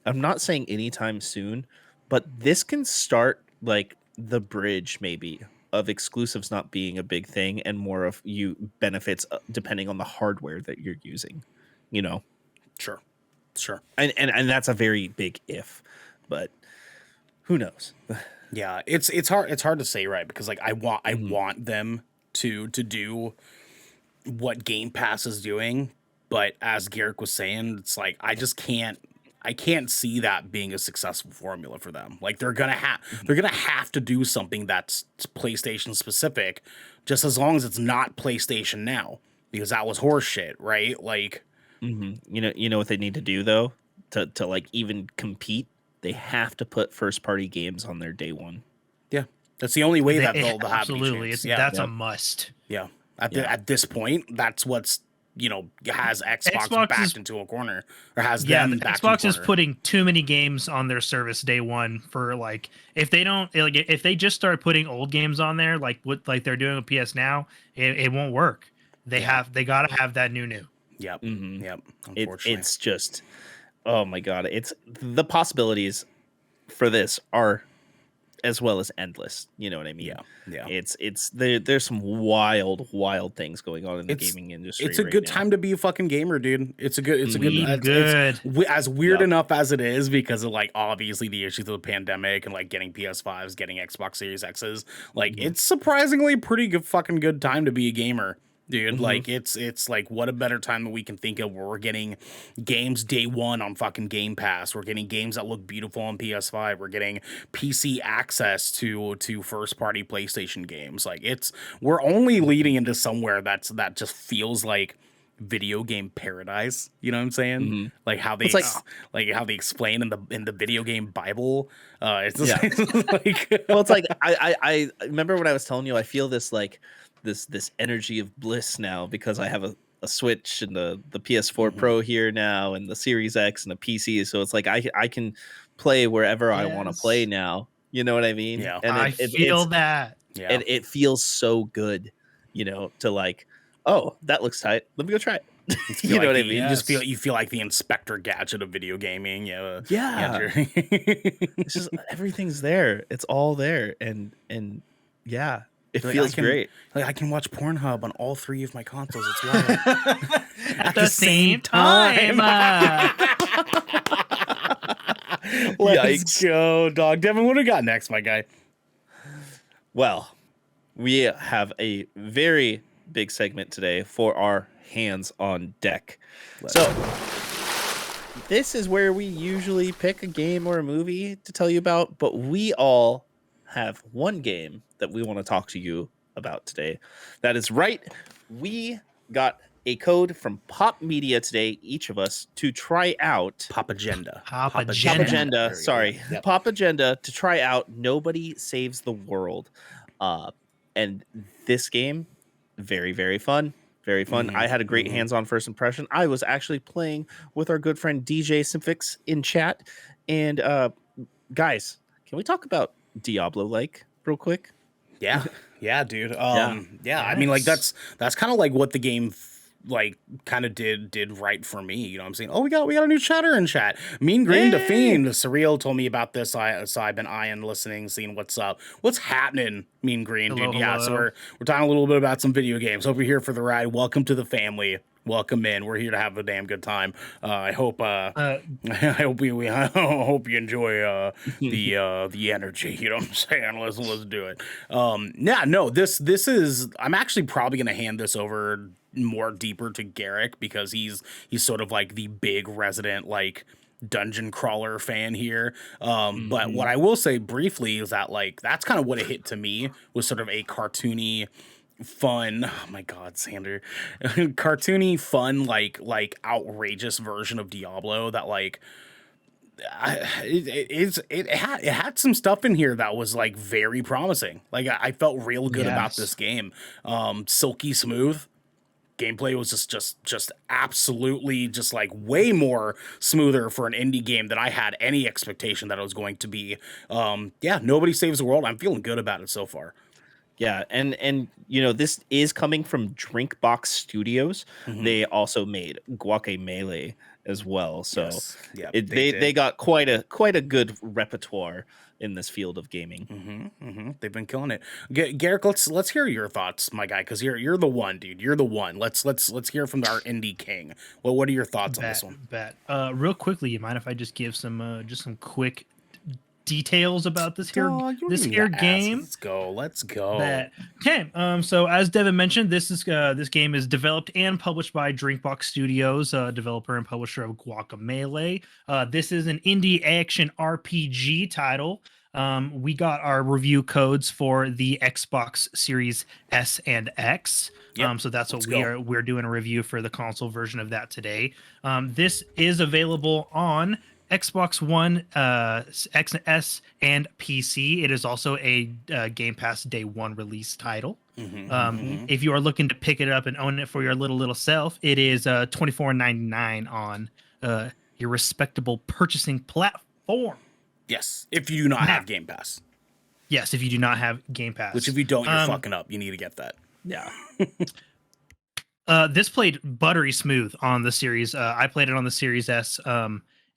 I'm not saying anytime soon, but this can start like the bridge maybe of exclusives not being a big thing and more of you benefits depending on the hardware that you're using, Sure. And that's a very big if, but who knows? Yeah, it's hard to say, right? Because like I want them to do what Game Pass is doing, but as Garrick was saying, it's like I can't see that being a successful formula for them. Like they're gonna have to do something that's PlayStation specific, just as long as it's not PlayStation Now, because that was horse shit, right? Like, you know what they need to do though to like even compete. They have to put first party games on their day one. Yeah, that's the only way that they'll have absolutely. That's a must. Yeah, at this point, that's what's has Xbox backed into a corner, or has them backed Xbox is putting too many games on their service day one for like if they just start putting old games on there like what they're doing with PS Now, it won't work. They gotta have that new. Yep. Yep. Unfortunately, it's just, oh my god, it's the possibilities for this are as well as endless. You know what I mean? Yeah. It's there's some wild things going on in the gaming industry. It's a good time to be a fucking gamer, dude. It's as weird enough as it is because of like obviously the issues of the pandemic and like getting PS5s, getting Xbox Series X's. Like it's surprisingly pretty fucking good time to be a gamer. Dude, like it's like what a better time that we can think of where we're getting games day one on fucking Game Pass. We're getting games that look beautiful on PS5. We're getting PC access to first party PlayStation games. Like we're only leading into somewhere that just feels like video game paradise. You know what I'm saying? Like how they how they explain in the video game Bible. It's just like well, it's like I remember when I was telling you I feel this like this energy of bliss now because I have a Switch and the PS4 Pro here now and the Series X and a PC. So it's like I can play wherever I want to play now. You know what I mean? Yeah. And I feel that. Yeah. And it feels so good, to like, oh, that looks tight. Let me go try it. You know what I mean? You feel like the Inspector Gadget of video gaming. Yeah. It's just everything's there. It's all there. And yeah. It feels great. Like I can watch Pornhub on all 3 of my consoles. It's wild. At the same time. Let's go, dog. Devin, what do we got next, my guy? Well, we have a very big segment today for our hands on deck. So this is where we usually pick a game or a movie to tell you about, but we all have one game that we want to talk to you about today. That is right. We got a code from Pop Media today, each of us, to try out Pop Agenda. Pop Agenda. Sorry. Yep. Pop Agenda to try out Nobody Saves the World. And this game, very, very fun. Very fun. Mm-hmm. I had a great hands-on first impression. I was actually playing with our good friend DJ Simfix in chat. And guys, can we talk about Diablo like real quick? Yeah. Yeah, dude. Yeah. I mean, like that's kind of like what the game like kind of did right for me. You know what I'm saying? Oh, we got a new chatter in chat. Mean Green to Fiend. Surreal told me about this. So I've been eyeing, listening, seeing what's up. What's happening, Mean Green, dude? Hello. Yeah, so we're talking a little bit about some video games. Hope you're here for the ride. Welcome to the family. Welcome in. We're here to have a damn good time. I hope I hope you enjoy the energy. You know what I'm saying? Let's do it. Yeah, no, this is. I'm actually probably gonna hand this over more deeper to Garrick because he's sort of like the big resident like dungeon crawler fan here. But what I will say briefly is that like that's kind of what it hit to me was sort of a cartoony, fun, oh my god, Sander, cartoony, fun, like outrageous version of Diablo that like it had some stuff in here that was like very promising. Like I felt real good about this game. Silky smooth. Gameplay was just absolutely just like way more smoother for an indie game than I had any expectation that it was going to be. Nobody Saves the World. I'm feeling good about it so far. Yeah, and you know this is coming from Drinkbox Studios. Mm-hmm. They also made Guacamelee as well, so yes. They got quite a good repertoire in this field of gaming. They've been killing it. Garrick, let's hear your thoughts, my guy, because you're the one, dude. You're the one. Let's hear from our indie king. Well, what are your thoughts on this one? Real quickly, you mind if I just give some quick details about this here game? Let's go. Okay. So as Devin mentioned, this game is developed and published by Drinkbox Studios, developer and publisher of Guacamelee. This is an indie action RPG title. We got our review codes for the Xbox Series S and X. Yep. So that's what we're doing a review for the console version of that today. This is available on Xbox One, XS, and PC. It is also a Game Pass Day 1 release title. If you are looking to pick it up and own it for your little self, it is $24.99 on your respectable purchasing platform. Yes, if you do not have Game Pass. Yes, if you do not have Game Pass. Which if you don't, you're fucking up. You need to get that. Yeah. This played buttery smooth on the Series. I played it on the Series S.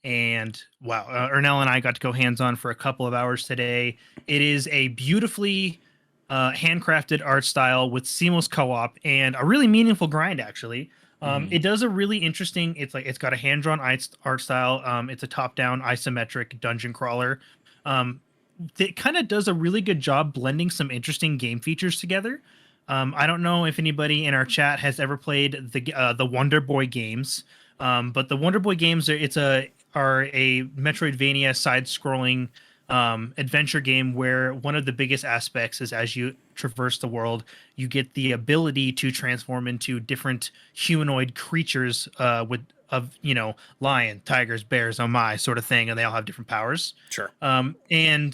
And wow, Ernell and I got to go hands-on for a couple of hours today. It is a beautifully handcrafted art style with seamless co-op and a really meaningful grind, actually. It does a really interesting, it's got a hand-drawn art style. It's a top-down isometric dungeon crawler. It kind of does a really good job blending some interesting game features together. I don't know if anybody in our chat has ever played the Wonder Boy games, but the Wonder Boy games are a Metroidvania side-scrolling adventure game where one of the biggest aspects is as you traverse the world, you get the ability to transform into different humanoid creatures lion, tigers, bears, oh my, sort of thing, and they all have different powers. Sure. And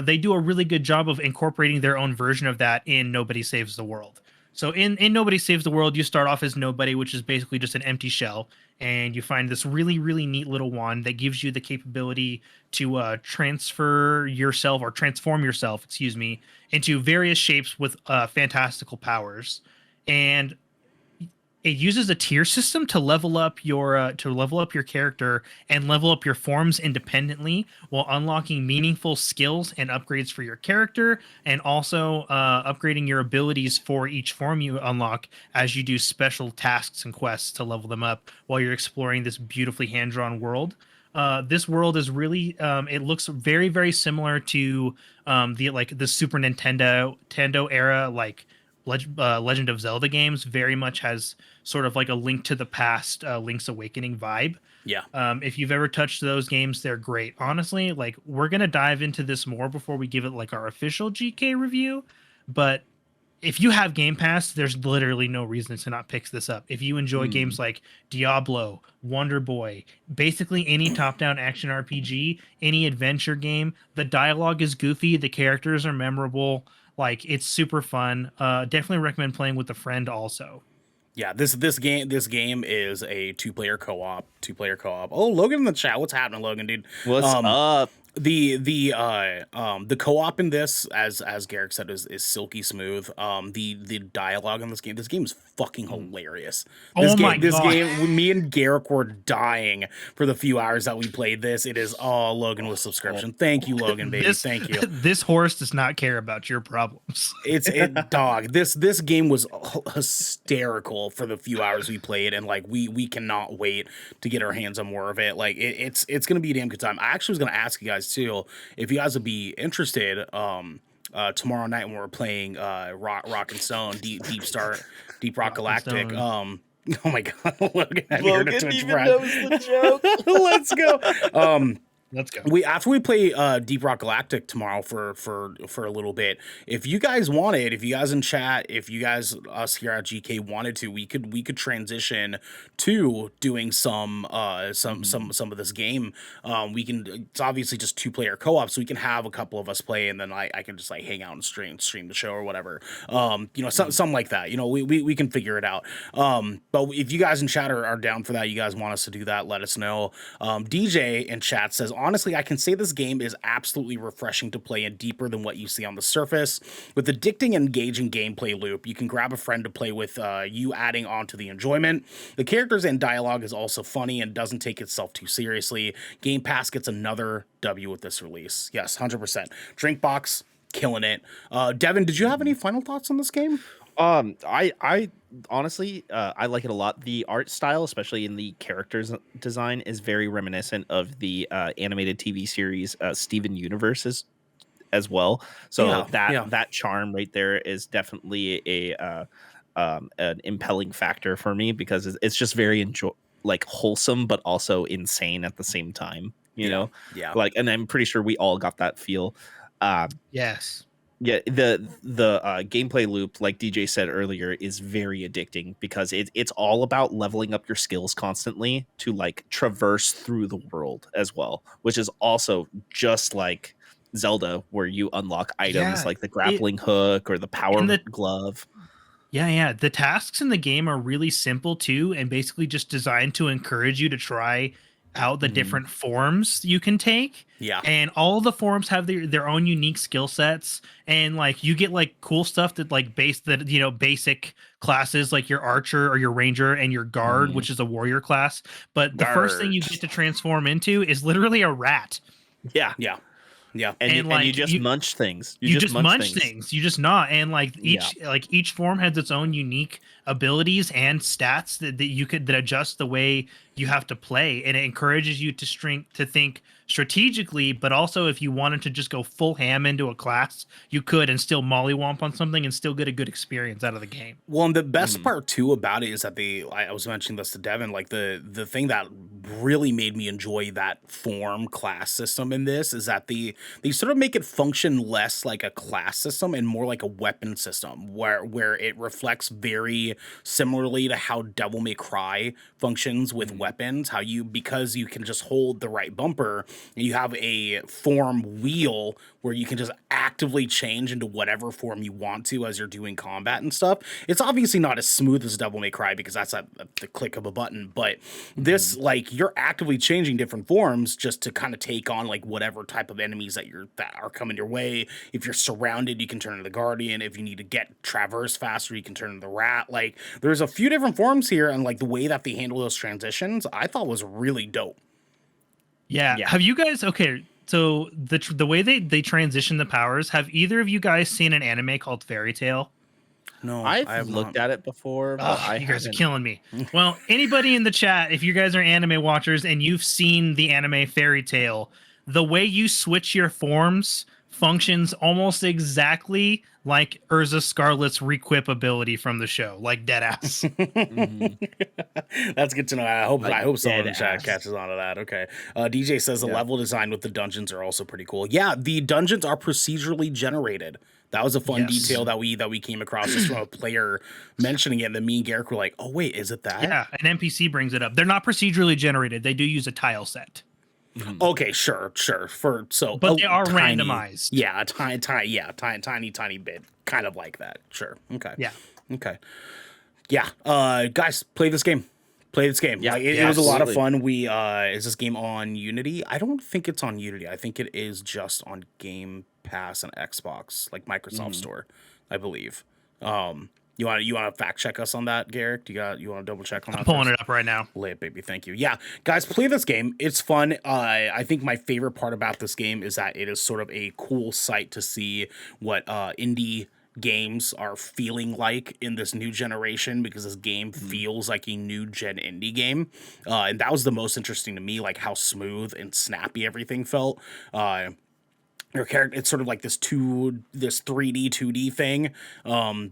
they do a really good job of incorporating their own version of that in Nobody Saves the World. So in Nobody Saves the World, you start off as nobody, which is basically just an empty shell, and you find this really, really neat little wand that gives you the capability to transform yourself, into various shapes with fantastical powers. And it uses a tier system to level up your character and level up your forms independently while unlocking meaningful skills and upgrades for your character, and also upgrading your abilities for each form you unlock as you do special tasks and quests to level them up while you're exploring this beautifully hand-drawn world. This world is really it looks very, very similar to the Super Nintendo era, like Legend of Zelda games. Very much has sort of like a Link to the Past, Link's Awakening vibe. Yeah. If you've ever touched those games, they're great. Honestly, like, we're gonna dive into this more before we give it like our official GK review, but if you have Game Pass, there's literally no reason to not pick this up. If you enjoy games like Diablo, Wonder Boy, basically any top-down action RPG, any adventure game, the dialogue is goofy, the characters are memorable, like, it's super fun. Definitely recommend playing with a friend also. Yeah, this game is a two-player co-op. Oh, Logan in the chat. What's happening, Logan, dude? What's up? The co-op in this, as Garrick said, is silky smooth. The dialogue in this game is fucking hilarious. This game, me and Garrick were dying for the few hours that we played this. It is all Logan with subscription. Thank you, Logan, baby. Thank you. This horse does not care about your problems. Dog. This game was hysterical for the few hours we played, and like we cannot wait to get our hands on more of it. Like it's gonna be a damn good time. I actually was gonna ask you guys too if you guys would be interested tomorrow night when we're playing Rock and Stone, Deep Rock Galactic. Oh my god, Logan even knows the joke. Let's go. Let's go. After we play Deep Rock Galactic tomorrow for a little bit, if you guys wanted, if you guys in chat, if you guys us here at GK wanted to, we could transition to doing some of this game. It's obviously just 2-player co-op, so we can have a couple of us play, and then I can just like hang out and stream the show or whatever. Something like that. We can figure it out. But if you guys in chat are down for that, you guys want us to do that, let us know. DJ in chat says, honestly, I can say this game is absolutely refreshing to play and deeper than what you see on the surface. With addicting and engaging gameplay loop, you can grab a friend to play with, you adding on to the enjoyment. The characters and dialogue is also funny and doesn't take itself too seriously. Game Pass gets another W with this release. Yes, 100%. Drinkbox, killing it. Devin, did you have any final thoughts on this game? I honestly, I like it a lot. The art style, especially in the characters design, is very reminiscent of the animated TV series Steven Universe as well. So that charm right there is definitely an impelling factor for me, because it's just very wholesome but also insane at the same time. You know, and I'm pretty sure we all got that feel. Yes. Yeah, the gameplay loop, like DJ said earlier, is very addicting because it's all about leveling up your skills constantly to like traverse through the world as well, which is also just like Zelda, where you unlock items like the grappling hook or the power glove. Yeah. The tasks in the game are really simple too, and basically just designed to encourage you to try out the different forms you can take. Yeah. And all of the forms have their own unique skill sets, and like you get like cool stuff that like basic classes like your archer or your ranger and your guard, which is a warrior class. But the first thing you get to transform into is literally a rat. Yeah. And you just munch things. You just munch things. You just gnaw. And like each form has its own unique abilities and stats that adjust the way you have to play, and it encourages you to think strategically, but also if you wanted to just go full ham into a class, you could, and still mollywomp on something and still get a good experience out of the game. Well, and the best part too about it is that I was mentioning this to Devin, like the thing that really made me enjoy that form class system in this is that they sort of make it function less like a class system and more like a weapon system, where it reflects very similarly to how Devil May Cry functions with weapons, because you can just hold the right bumper, and you have a form wheel where you can just actively change into whatever form you want to as you're doing combat and stuff. It's obviously not as smooth as Devil May Cry because that's at the click of a button, but this, like, you're actively changing different forms just to kind of take on like whatever type of enemies that are coming your way. If you're surrounded, you can turn into the Guardian. If you need to get traverse faster, you can turn into the Rat. Like there's a few different forms here, and like the way that they handle those transitions, I thought was really dope. Yeah. Have you guys so the way they transition the powers, have either of you guys seen an anime called Fairy Tail? No, I've looked at it before, but you guys are killing me. Well, anybody in the chat, if you guys are anime watchers and you've seen the anime Fairy Tail, the way you switch your forms functions almost exactly like Urza Scarlet's requip ability from the show, like deadass. That's good to know. I hope someone in the chat ass. catches on to that. Okay. DJ says the level design with the dungeons are also pretty cool. Yeah, the dungeons are procedurally generated. That was a fun detail that we came across just from a player mentioning it. And then me and Garrick were like, "Oh wait, is it that?" Yeah, an NPC brings it up. They're not procedurally generated. They do use a tile set. Okay, sure. But they are randomized. Yeah, a tiny bit, kind of like that. Sure. Okay. Yeah. Okay. Yeah. Guys, play this game. Yeah, Like, it was a lot of fun. Is this game on Unity? I don't think it's on Unity. I think it is just on Game Pass and Xbox, like Microsoft Store, I believe. You want to fact check us on that, Garrick? You want to double check on that? I'm pulling it up right now. Lit, baby. Thank you. Yeah, guys, play this game. It's fun. I think my favorite part about this game is that it is sort of a cool sight to see what indie games are feeling like in this new generation, because this game feels like a new gen indie game, and that was the most interesting to me, like how smooth and snappy everything felt. Your character, it's sort of like this 3D 2D thing,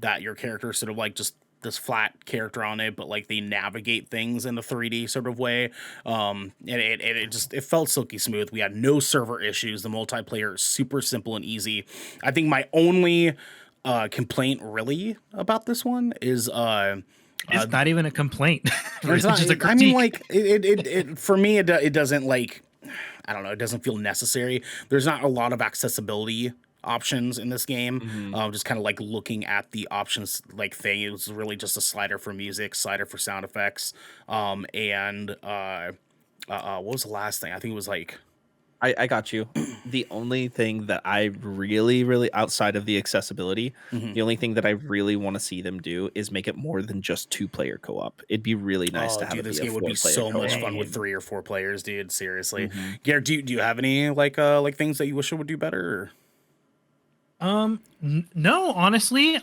that your character is sort of like just this flat character on it, but like they navigate things in a 3D sort of way. And it felt silky smooth. We had no server issues. The multiplayer is super simple and easy. I think my only complaint really about this one is it's not even a complaint. It's just a critique. I mean, like it for me, it doesn't, like, I don't know, it doesn't feel necessary. There's not a lot of accessibility options in this game. Just kind of like looking at the options like thing, it was really just a slider for music, slider for sound effects, and what was the last thing? I think it was like, I got you. The only thing that I really, outside of the accessibility, the only thing that I really want to see them do is make it more than just 2-player co-op. It'd be really nice to have dude, it this be a game would be 4-player so co-op. much fun with 3 or 4 players, dude. Seriously. Garrett, do you have any like things that you wish it would do better? Or? No, honestly,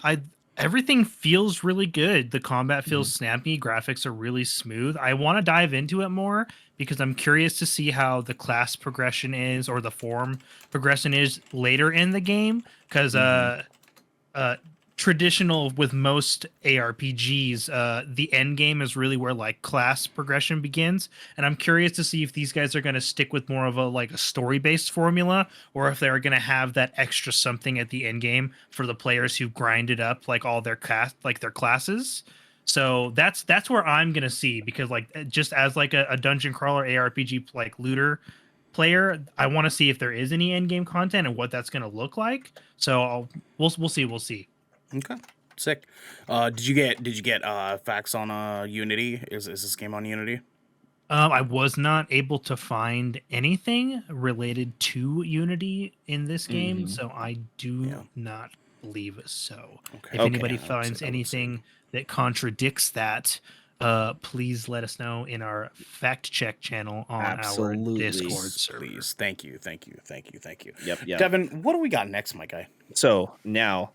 everything feels really good. The combat feels snappy. Graphics are really smooth. I want to dive into it more because I'm curious to see how the class progression is, or the form progression is later in the game. Because traditional with most ARPGs, the end game is really where like class progression begins. And I'm curious to see if these guys are going to stick with more of a story-based formula, or if they're going to have that extra something at the end game for the players who grinded up like all their their classes. So that's where I'm going to see, because like just as like a dungeon crawler ARPG like looter player, I want to see if there is any end game content and what that's going to look like. So we'll see. Okay, sick. Did you get facts on Unity? Is this game on Unity? I was not able to find anything related to Unity in this game, so I do not believe so. Okay. If anybody finds anything that contradicts that, please let us know in our fact check channel on our Discord server. Please. Thank you. Yep. Devin, what do we got next, my guy? So now,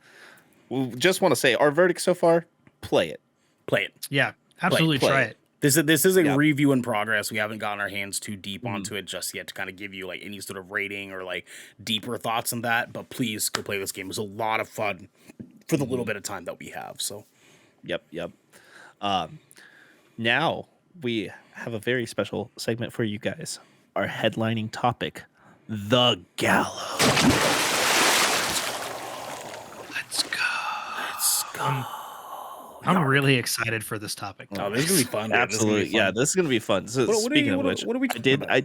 we just want to say our verdict so far: play it. Yeah, absolutely try it. This is a review in progress. We haven't gotten our hands too deep onto it just yet to kind of give you like any sort of rating or like deeper thoughts on that. But please go play this game. It was a lot of fun for the little bit of time that we have. So, yep. Now we have a very special segment for you guys. Our headlining topic: the Gallows. Let's go. I'm really excited for this topic. Oh, this is gonna be fun. Dude. Absolutely, this is gonna be fun. So speaking of which, what are we I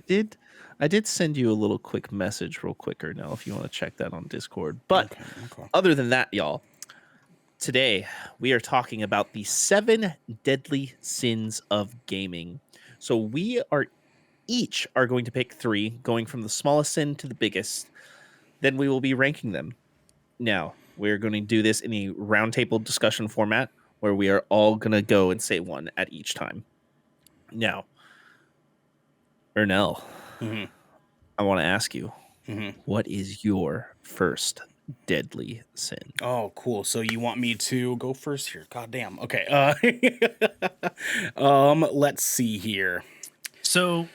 did send you a little quick message real quicker now if you want to check that on Discord. But other than that, y'all, today we are talking about the 7 deadly sins of gaming. So we are each are going to pick 3, going from the smallest sin to the biggest. Then we will be ranking them. Now, we're going to do this in a roundtable discussion format where we are all going to go and say one at each time. Now, Ernell, I want to ask you, what is your first deadly sin? Oh, cool. So you want me to go first here? God damn. Okay. Let's see here. So,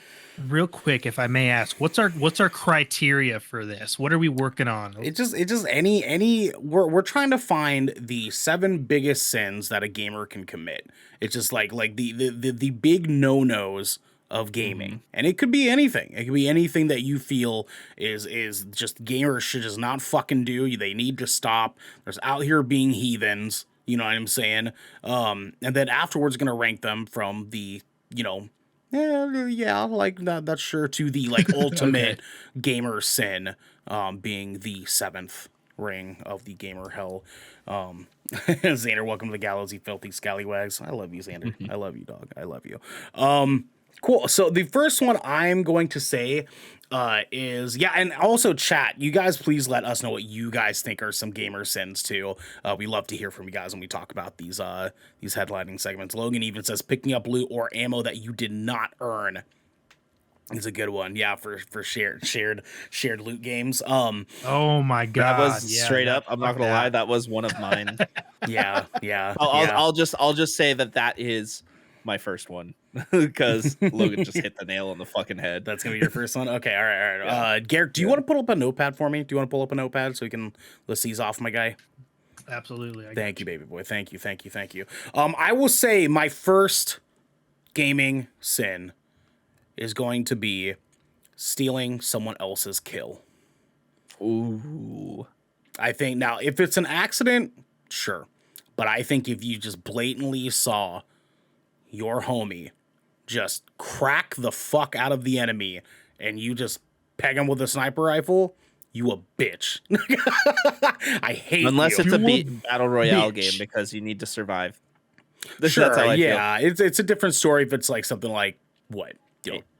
real quick, if I may ask, what's our criteria for this? What are we working on? It's just any we're trying to find the 7 biggest sins that a gamer can commit. It's just like the big no-nos of gaming. And it could be anything. It could be anything that you feel is just gamers should just not fucking do. They need to stop. There's out here being heathens, you know what I'm saying? And then afterwards gonna rank them from the, like that's sure to the like ultimate gamer sin, being the 7th ring of the gamer hell. Xander, welcome to the Gallows, you filthy scallywags. I love you, Xander. I love you, dog. I love you. Cool. So the first one I'm going to say is, and also chat. You guys, please let us know what you guys think are some gamer sins too. We love to hear from you guys when we talk about these headlining segments. Logan even says picking up loot or ammo that you did not earn is a good one. Yeah, for shared loot games. Oh my god, that was straight up. I'm not gonna lie, that was one of mine. Yeah. I'll just say that is my first one because Logan just hit the nail on the fucking head. That's gonna be your first one. Okay, all right. Garrett, do you want to pull up a notepad for me? Do you want to pull up a notepad so we can list these off, my guy? Absolutely. Thank you, baby boy. Thank you. I will say my first gaming sin is going to be stealing someone else's kill. Ooh. I think now if it's an accident, sure. But I think if you just blatantly saw your homie just crack the fuck out of the enemy and you just peg him with a sniper rifle, you a bitch. I hate unless you. it's a battle royale game because you need to survive. Sure, that's how I feel. It's a different story if it's like something like what?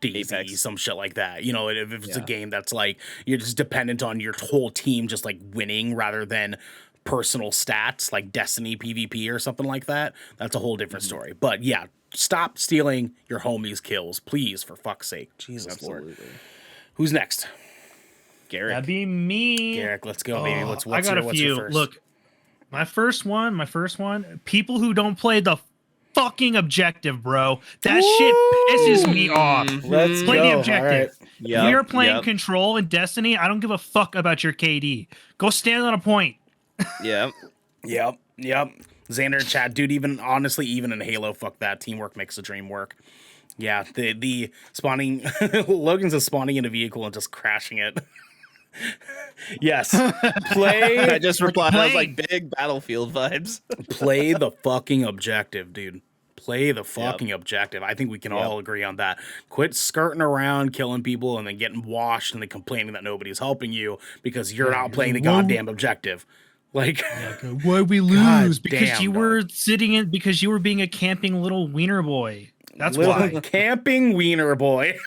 DayZ, some shit like that. If it's a game that's like you're just dependent on your whole team just like winning rather than personal stats like Destiny PvP or something like that. That's a whole different story. But yeah, stop stealing your homies' kills, please, for fuck's sake. Jesus Lord. Who's next? Garrick. That'd be me. Garrick, let's go, baby. What's I got a few. first? Look, my first one. People who don't play the fucking objective, bro. That shit pisses me off. Let's play go. the objective. Right. Yep, we are playing Control in Destiny. I don't give a fuck about your KD. Go stand on a point. Yep. Xander in chat, dude. Even in Halo, fuck that. Teamwork makes the dream work. Yeah, the spawning. Logan's just spawning in a vehicle and just crashing it. Yes, play. I just replied. I was like, big Battlefield vibes. Play the fucking objective, dude. Play the fucking objective. I think we can all agree on that. Quit skirting around, killing people, and then getting washed, and then complaining that nobody's helping you because you're not playing the goddamn objective. Like, why we lose? Because you were dog. because you were being a camping little wiener boy. That's little why. Camping wiener boy.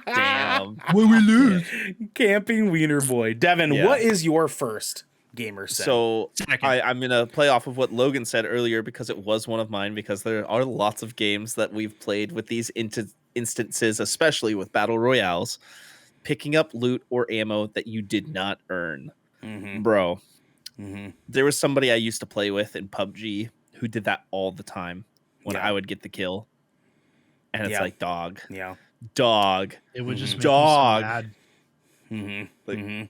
Damn. Why we lose? Camping wiener boy. Devin, what is your first gamer set? So I'm going to play off of what Logan said earlier because it was one of mine, because there are lots of games that we've played with these instances, especially with battle royales, picking up loot or ammo that you did not earn. Bro. There was somebody I used to play with in PUBG who did that all the time when I would get the kill. And it's like, dog. It would just make dog. Me so mad.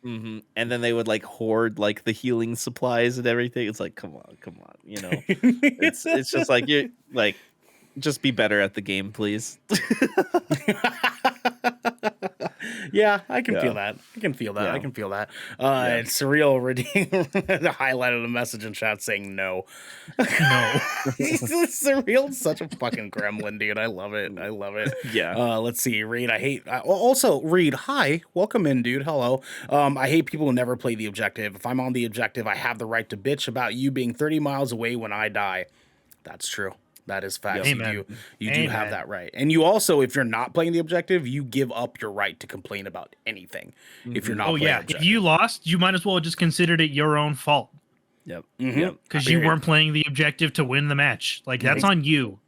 And then they would like hoard like the healing supplies and everything. It's like, come on. It's just like, you're like, just be better at the game, please. Yeah, I can feel that. I can feel that. It's surreal. Highlighted a message in chat saying no. Surreal, such a fucking gremlin, dude. I love it. Yeah. Let's see. Reed, also, Reed, hi. Welcome in, dude. Hello. I hate people who never play the objective. If I'm on the objective, I have the right to bitch about you being 30 miles away when I die. That's true. That is facts. Amen. You do have that right. And you also, if you're not playing the objective, you give up your right to complain about anything. If you're not playing objective. If you lost, you might as well just considered it your own fault. Yep. Yep. Because you weren't playing the objective to win the match. Like, that's on you.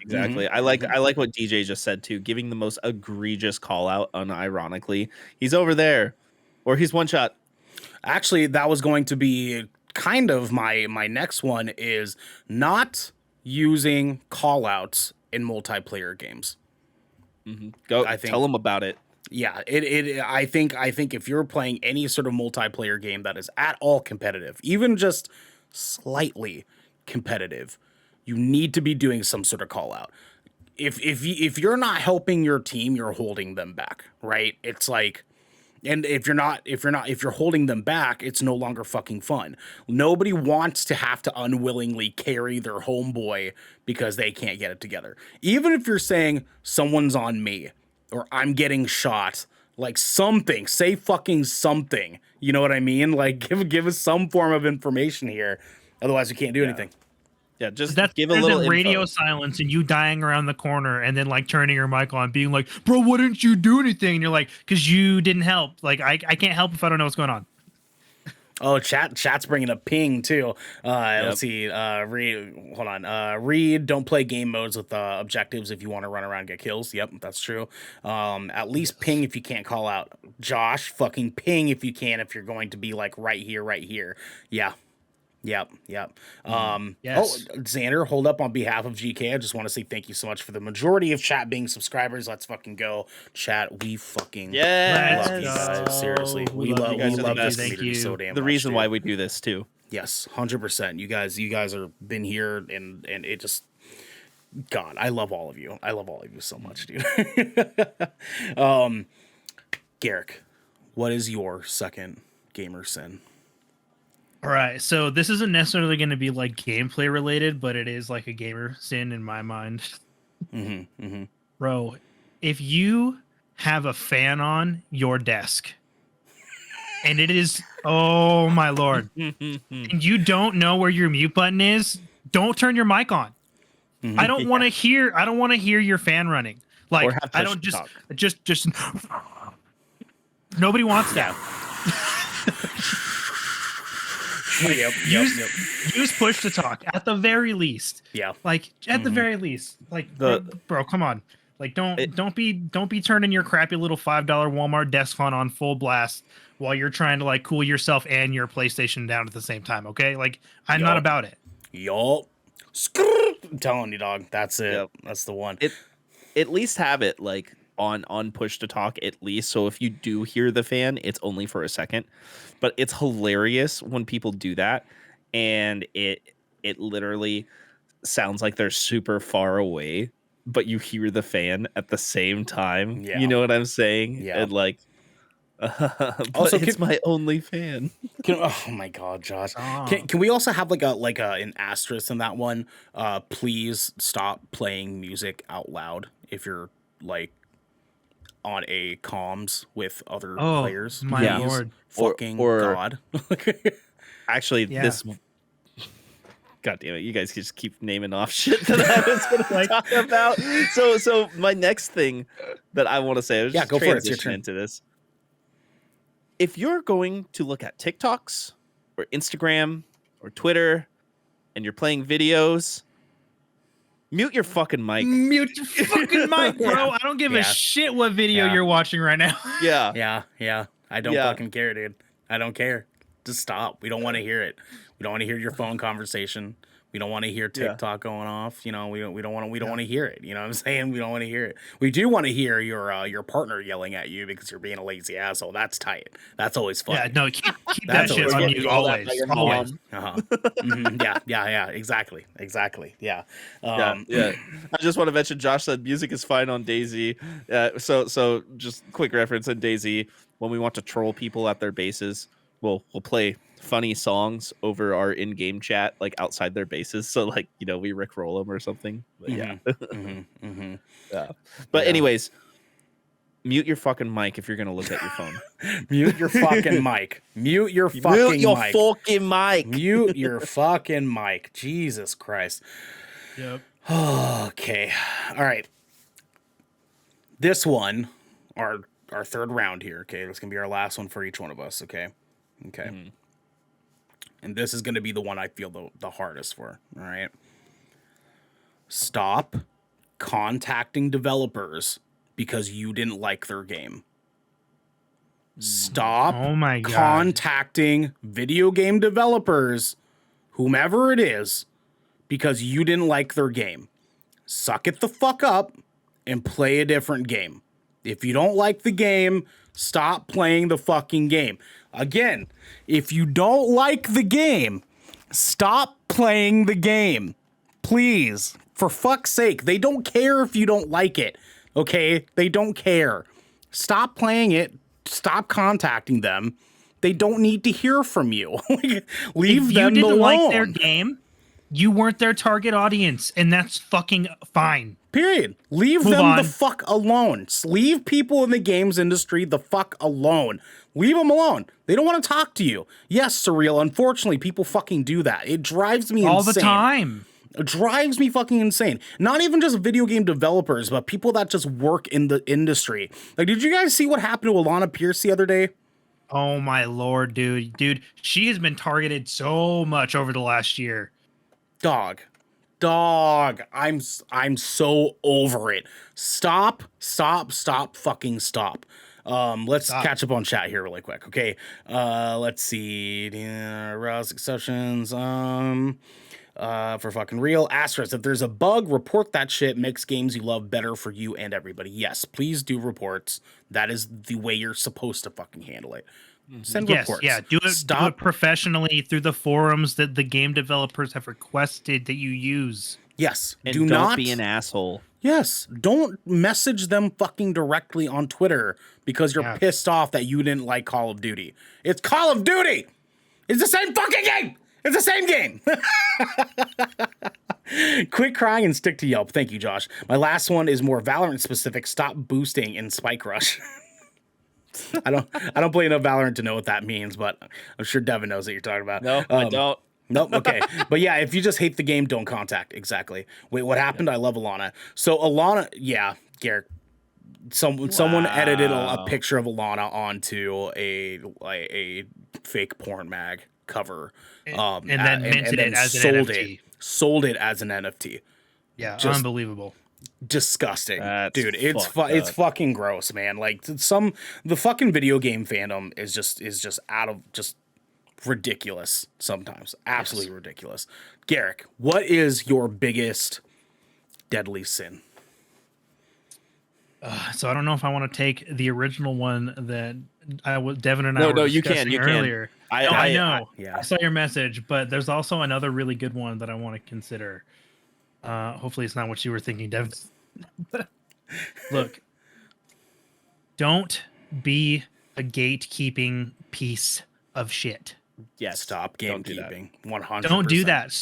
Exactly. I like what DJ just said too, giving the most egregious call out unironically. He's over there, or he's one shot. Actually, that was going to be kind of my next one, is not using call outs in multiplayer games. Tell them about it. Yeah, I think if you're playing any sort of multiplayer game that is at all competitive, even just slightly competitive, you need to be doing some sort of call out. If you're not helping your team, you're holding them back, right? It's like, and if you're holding them back, it's no longer fucking fun. Nobody wants to have to unwillingly carry their homeboy because they can't get it together. Even if you're saying someone's on me or I'm getting shot, like something, say fucking something. You know what I mean? Like give us some form of information here. Otherwise, we can't do anything. Yeah, just that's give a little radio info. silence and you dying around the corner and then like turning your mic on, being like, "Bro, why didn't you do anything?" And you're like, "Because you didn't help. Like, I can't help if I don't know what's going on." Oh, chat's bringing up ping too. Let's see. Reed, hold on. Reed, don't play game modes with objectives if you want to run around and get kills. Yep, that's true. At least ping if you can't call out. Josh, fucking ping if you can. If you're going to be like right here. Yeah. Yep. Yes. Oh, Xander, hold up on behalf of GK. I just want to say thank you so much for the majority of chat being subscribers. Let's fucking go, chat. We fucking love you guys. Seriously, we love this community so damn much. The reason dude. why we do this too. Yes, 100%. You guys are been here, and it just, God, I love all of you. I love all of you so much, dude. Garrick, what is your second gamer sin? All right, so this isn't necessarily going to be like gameplay related, but it is like a gamer sin in my mind. Bro, if you have a fan on your desk and it is, oh my Lord, and you don't know where your mute button is, don't turn your mic on. I don't want to hear your fan running. Like, I don't just nobody wants that. Use push to talk at the very least. Yeah. Like at the very least. Like bro, come on. Like don't be turning your crappy little $5 Walmart desk phone on full blast while you're trying to like cool yourself and your PlayStation down at the same time, okay? Like I'm not about it. Yup. I'm telling you, dog. That's it. Yep. That's the one. At least have it like on push to talk at least. So if you do hear the fan, it's only for a second. But it's hilarious when people do that, and it literally sounds like they're super far away, but you hear the fan at the same time. Yeah. You know what I'm saying? Yeah. And like, also, it's my only fan. Oh my God, Josh! Can we also have like an asterisk in that one? Please stop playing music out loud if you're like on a comms with other players. My Lord. Fucking God. Actually, this... God damn it, you guys just keep naming off shit that I was going to talk about. So my next thing that I want to say, I was just go for it. It's your turn. Into this. If you're going to look at TikToks or Instagram or Twitter and you're playing videos, mute your fucking mic. Mute your fucking mic, bro. I don't give a shit what video you're watching right now. Yeah. I don't fucking care, dude. I don't care. Just stop. We don't want to hear it. We don't want to hear your phone conversation. We don't want to hear TikTok going off. You know, we don't want to hear it. You know what I'm saying? We don't want to hear it. We do want to hear your partner yelling at you because you're being a lazy asshole. That's tight. That's always fun. Yeah, no, keep that shit on you always. Always. Yeah. Exactly. Yeah. I just want to mention Josh said music is fine on DayZ. So just quick reference in DayZ, when we want to troll people at their bases, we'll play funny songs over our in-game chat, like outside their bases. So like, you know, we rickroll them or something. But But anyways, mute your fucking mic if you're gonna look at your phone. Mute your fucking mic. Mute your fucking mic. Mute your fucking mic. Mute your fucking mic. Jesus Christ. Yep. Okay. All right. This one, our third round here. Okay, it's gonna be our last one for each one of us. Okay. Okay. And this is gonna be the one I feel the hardest for. All right. Stop contacting developers because you didn't like their game. Stop contacting video game developers, whomever it is, because you didn't like their game. Suck it the fuck up and play a different game. If you don't like the game, stop playing the fucking game. Again, if you don't like the game, stop playing the game. Please, for fuck's sake. They don't care if you don't like it. Okay? They don't care. Stop playing it. Stop contacting them. They don't need to hear from you. Leave them alone. If you didn't like their game, you weren't their target audience, and that's fucking fine. Period. Leave them the fuck alone. Leave people in the games industry the fuck alone. Leave them alone. They don't want to talk to you. Yes, Surreal. Unfortunately, people fucking do that. It drives me all insane. The time. It drives me fucking insane. Not even just video game developers, but people that just work in the industry. Like, did you guys see what happened to Alana Pierce the other day? Oh my lord, dude. Dude, she has been targeted so much over the last year. Dog. I'm so over it. Stop, fucking stop. Let's catch up on chat here really quick. Okay. Let's see. Rouse exceptions. For fucking real. Asterisk, if there's a bug, report that shit. Makes games you love better for you and everybody. Yes, please do reports. That is the way you're supposed to fucking handle it. Send reports. Yeah, do it professionally through the forums that the game developers have requested that you use. Yes, and do not be an asshole. Yes, don't message them fucking directly on Twitter because you're pissed off that you didn't like Call of Duty. It's Call of Duty. It's the same fucking game. It's the same game. Quit crying and stick to Yelp. Thank you, Josh. My last one is more Valorant specific. Stop boosting in Spike Rush. I don't play enough Valorant to know what that means, but I'm sure Devin knows what you're talking about. No, I don't. Nope. Okay. But yeah, if you just hate the game, don't contact. Exactly. Wait, what happened? I love Alana. So Alana, yeah, Garrett. Someone edited a picture of Alana onto a fake porn mag cover, and then minted it as an NFT. Sold it as an NFT. Yeah, just unbelievable. Disgusting. That's dude. It's fucking gross, man. Like the fucking video game fandom is just out of just ridiculous sometimes. Absolutely ridiculous. Garrick, what is your biggest deadly sin? So I don't know if I want to take the original one that Devin and I were discussing earlier. I know. Yeah. I saw your message, but there's also another really good one that I want to consider. Hopefully it's not what you were thinking, Devin. Look, don't be a gatekeeping piece of shit. Yes. Stop gatekeeping. 100%. Don't do that.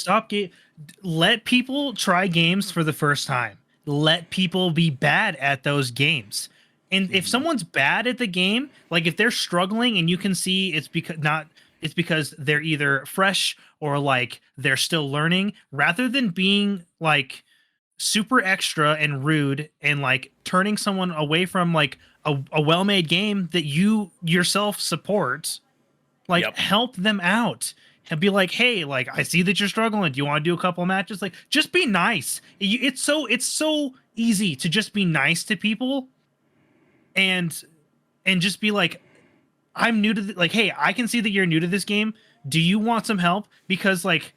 Let people try games for the first time. Let people be bad at those games. And if someone's bad at the game, like if they're struggling and you can see it's because they're either fresh or like they're still learning, rather than being like super extra and rude and like turning someone away from like a well-made game that you yourself support, like help them out and be like, hey, like I see that you're struggling. Do you want to do a couple of matches? Like just be nice. It's so easy to just be nice to people and just be like, I'm new to like, hey, I can see that you're new to this game. Do you want some help? Because like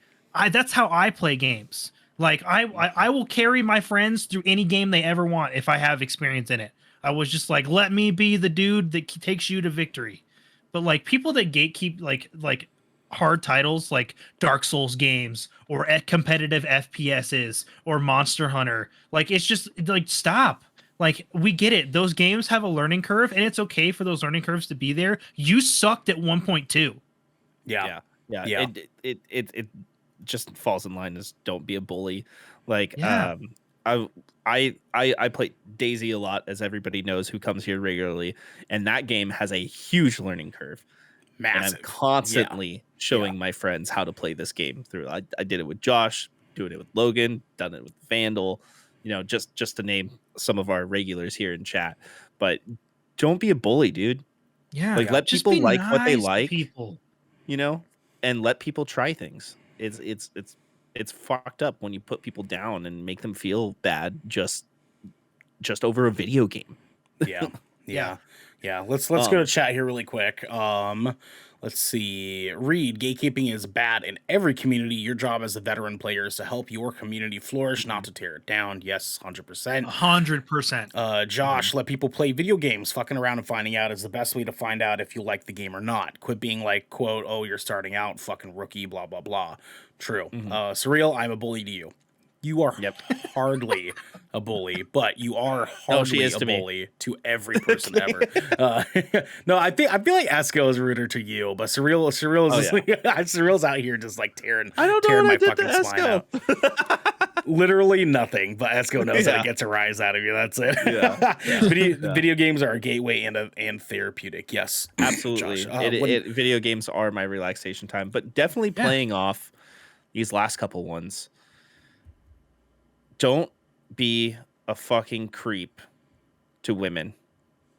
that's how I play games. Like I will carry my friends through any game they ever want if I have experience in it. I was just like, let me be the dude that takes you to victory. But like people that gatekeep like hard titles like Dark Souls games or at competitive FPSs or Monster Hunter, like it's just like stop. Like we get it. Those games have a learning curve and it's okay for those learning curves to be there. You sucked at 1.2. Yeah. It just falls in line as don't be a bully. Like I play Daisy a lot, as everybody knows who comes here regularly, and that game has a huge learning curve. Massive. And I'm constantly showing my friends how to play this game through. I did it with Josh, doing it with Logan, done it with Vandal, just to name some of our regulars here in chat. But don't be a bully, dude. Yeah, like let just people be like what they nice to like, people. And let people try things. It's fucked up when you put people down and make them feel bad just over a video game. Yeah. Let's go to chat here really quick. Let's see. Reed, gatekeeping is bad in every community. Your job as a veteran player is to help your community flourish, not to tear it down. Yes, 100%. 100%. Josh, let people play video games. Fucking around and finding out is the best way to find out if you like the game or not. Quit being like, quote, oh, you're starting out, fucking rookie, blah, blah, blah. True. Surreal, I'm a bully to you. You are hardly a bully, but you are hardly a bully to every person ever. No, I feel like Esco is ruder to you, but Surreal is just Surreal's out here just like tearing my fucking spine out. Literally nothing, but Esco knows how to get a rise out of you. That's it. Video games are a gateway and therapeutic. Yes, absolutely. Video games are my relaxation time, but definitely playing off these last couple ones. Don't be a fucking creep to women,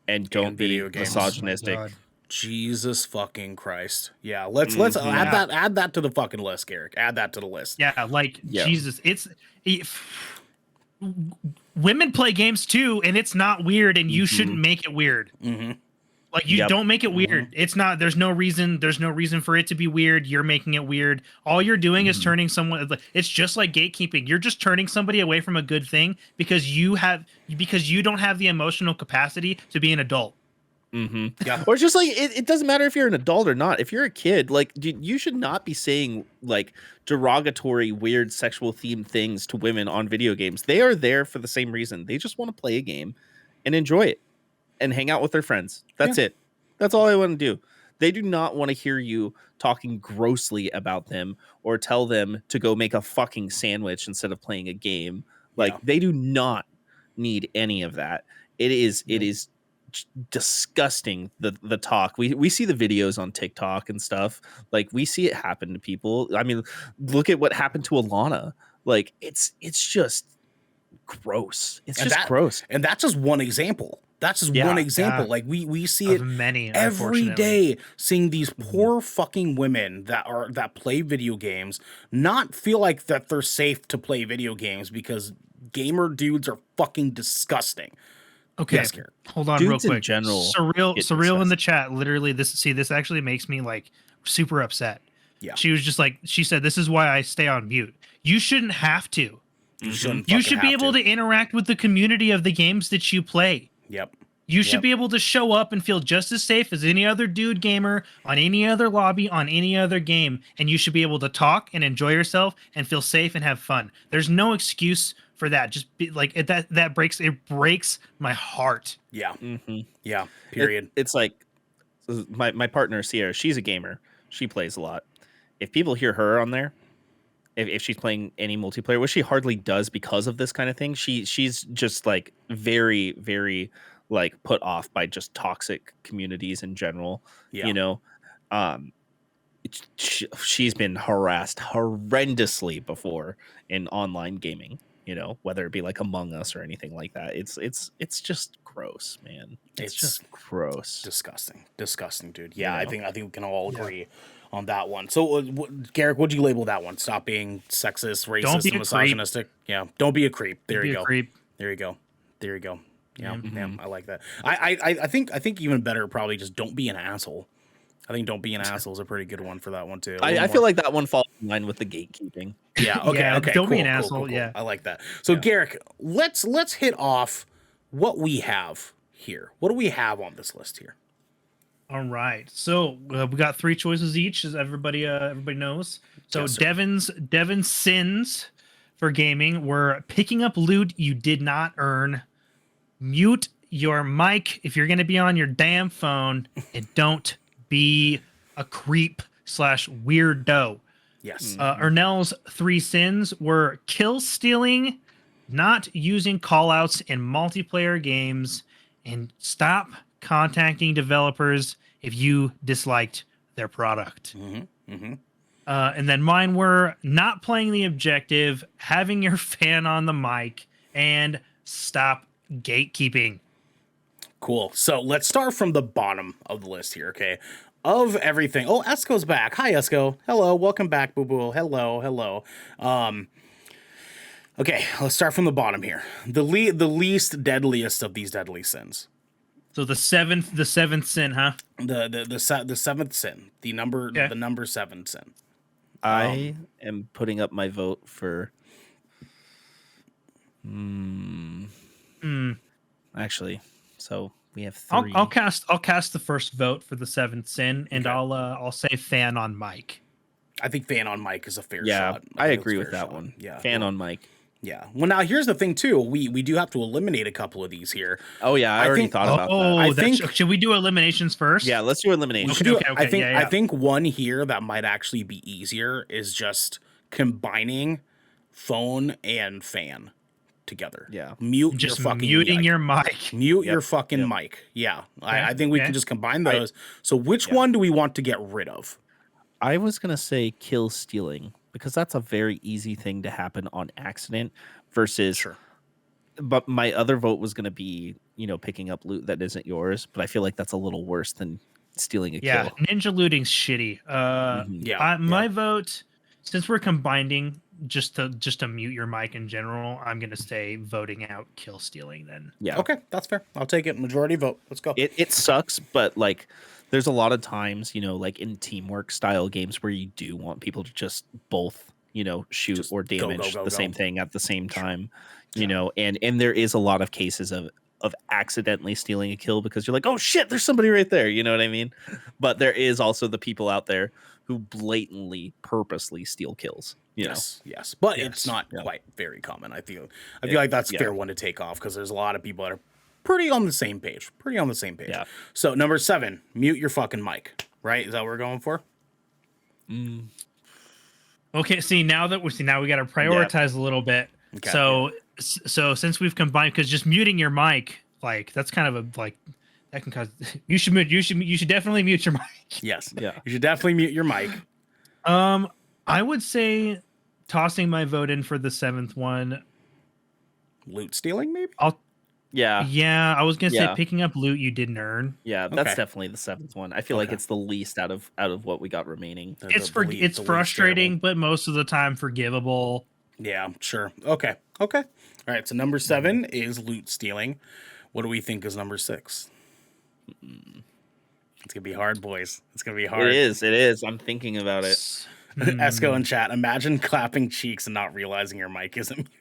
and don't be misogynistic. Oh, Jesus fucking Christ! Yeah, let's add that to the fucking list, Garrick. Add that to the list. Jesus, women play games too, and it's not weird, and you shouldn't make it weird. Like you don't make it weird. It's not. There's no reason for it to be weird. You're making it weird. All you're doing is turning someone. It's just like gatekeeping. You're just turning somebody away from a good thing because you don't have the emotional capacity to be an adult. Yeah. Or just like it doesn't matter if you're an adult or not. If you're a kid, like dude, you should not be saying like derogatory, weird, sexual themed things to women on video games. They are there for the same reason. They just want to play a game and enjoy it and hang out with their friends. That's it. That's all I want to do. They do not want to hear you talking grossly about them or tell them to go make a fucking sandwich instead of playing a game. Like they do not need any of that. It is disgusting, the talk. We see the videos on TikTok and stuff. Like we see it happen to people. I mean, look at what happened to Alana. Like it's just gross. It's just gross. And that's just one example. That's just one example. Like we see it many every day, seeing these poor fucking women that play video games not feel like that they're safe to play video games because gamer dudes are fucking disgusting. Okay, hold on real quick. In general, surreal in the chat. Literally, this actually makes me like super upset. Yeah, she was just like, she said, "This is why I stay on mute. You shouldn't have to. You should be able to interact with the community of the games that you play. Yep. You should be able to show up and feel just as safe as any other dude gamer on any other lobby on any other game, and you should be able to talk and enjoy yourself and feel safe and have fun. There's no excuse for that. Just be like that breaks my heart. Yeah. Yeah. Period. It's like my partner Sierra. She's a gamer. She plays a lot. If people hear her on there, if she's playing any multiplayer, which she hardly does because of this kind of thing, she's just like very, very like put off by just toxic communities in general. She's been harassed horrendously before in online gaming, whether it be like Among Us or anything like that. It's just gross, man. It's just gross. Disgusting, dude. Yeah, I think we can all agree on that one. So, Garrick, what'd you label that one? Stop being sexist, racist, and misogynistic. Yeah, don't be a creep. There you go. There you go. Yeah, I like that. I think even better, probably just don't be an asshole. I think don't be an asshole is a pretty good one for that one too. I feel like that one falls in line with the gatekeeping. Yeah. Okay. Don't be an asshole. Cool. Yeah, I like that. So Garrick, let's hit off what we have here. What do we have on this list here? All right, so we got 3 choices each, as everybody knows. So Devin's sins for gaming were picking up loot you did not earn, mute your mic if you're going to be on your damn phone, and don't be a creep / weirdo. Yes. Ernell's 3 sins were kill stealing, not using callouts in multiplayer games, and stop contacting developers if you disliked their product. And then mine were not playing the objective, having your fan on the mic, and stop gatekeeping. Cool. So let's start from the bottom of the list here, okay? Of everything. Oh, Esco's back. Hi, Esco. Hello. Welcome back, Boo Boo. Hello. Okay, let's start from the bottom here. The least deadliest of these deadly sins. So the seventh sin, huh? The seventh sin. The number 7 sin. I am putting up my vote for. Actually, so we have 3. I'll cast the first vote for the 7th sin, and I'll say fan on mic. I think fan on mic is a fair yeah, shot. I agree with that one. Yeah, fan on mic. Yeah. Well, now here's the thing too. We do have to eliminate a couple of these here. Oh yeah, I already thought about that. Should we do eliminations first? Yeah, let's do eliminations. Okay. I think one here that might actually be easier is just combining phone and fan together. Yeah. Muting your mic. Mute your fucking mic. Yeah. I think we can just combine those. So which one do we want to get rid of? I was going to say kill stealing because that's a very easy thing to happen on accident versus But my other vote was going to be, picking up loot that isn't yours, but I feel like that's a little worse than stealing a kill. Ninja looting's shitty. My vote, since we're combining just to mute your mic in general, I'm going to say voting out kill stealing then. Yeah. Okay, that's fair. I'll take it. Majority vote. Let's go. It sucks, but there's a lot of times, in teamwork style games where you do want people to just both, shoot just or damage the same thing at the same time, and there is a lot of cases of accidentally stealing a kill because you're like, oh shit, there's somebody right there. You know what I mean? But there is also the people out there who blatantly, purposely steal kills. Yes. But it's not quite very common. I feel like that's a fair one to take off because there's a lot of people that are pretty on the same page. Yeah. So number 7, mute your fucking mic. Right? Is that what we're going for? Okay. See, now we got to prioritize a little bit. Okay. So since we've combined, because just muting your mic, that's kind of that can cause you should definitely mute your mic. Yes. Yeah. You should definitely mute your mic. I would say tossing my vote in for the 7th one. Loot stealing, maybe? Yeah, I was gonna say picking up loot you didn't earn. Yeah, that's definitely the 7th one. I feel like it's the least out of what we got remaining. It's frustrating, but most of the time forgivable. Yeah, sure. Okay. All right, so number 7 is loot stealing. What do we think is number 6? It's gonna be hard, boys. It's gonna be hard. It is. I'm thinking about it. Esco in chat, imagine clapping cheeks and not realizing your mic isn't muted.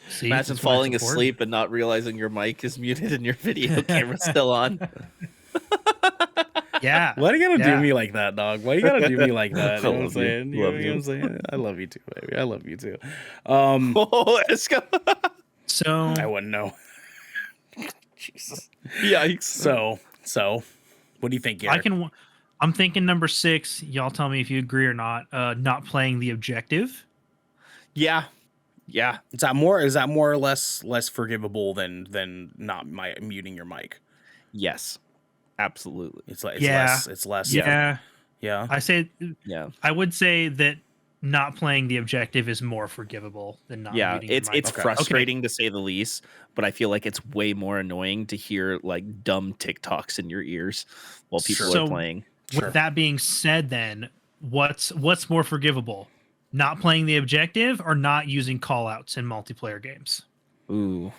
See, imagine falling asleep and not realizing your mic is muted and your video camera's still on. Yeah. Why do you gotta do me like that, dog? Why do you gotta do me like that? You know what I'm saying? Love you know what I'm saying? I love you too, baby. I love you too. Esco. So I wouldn't know. Jesus. Yikes. So what do you think, Garrett? I'm thinking number 6. Y'all tell me if you agree or not. Not playing the objective. Yeah. Is that more or less forgivable than not muting your mic? Yes. Absolutely. It's less. Yeah. I say I would say that not playing the objective is more forgivable than not muting your mic. It's frustrating to say the least, but I feel like it's way more annoying to hear dumb TikToks in your ears while people are playing. With that being said, then what's more forgivable? Not playing the objective or not using callouts in multiplayer games? Ooh.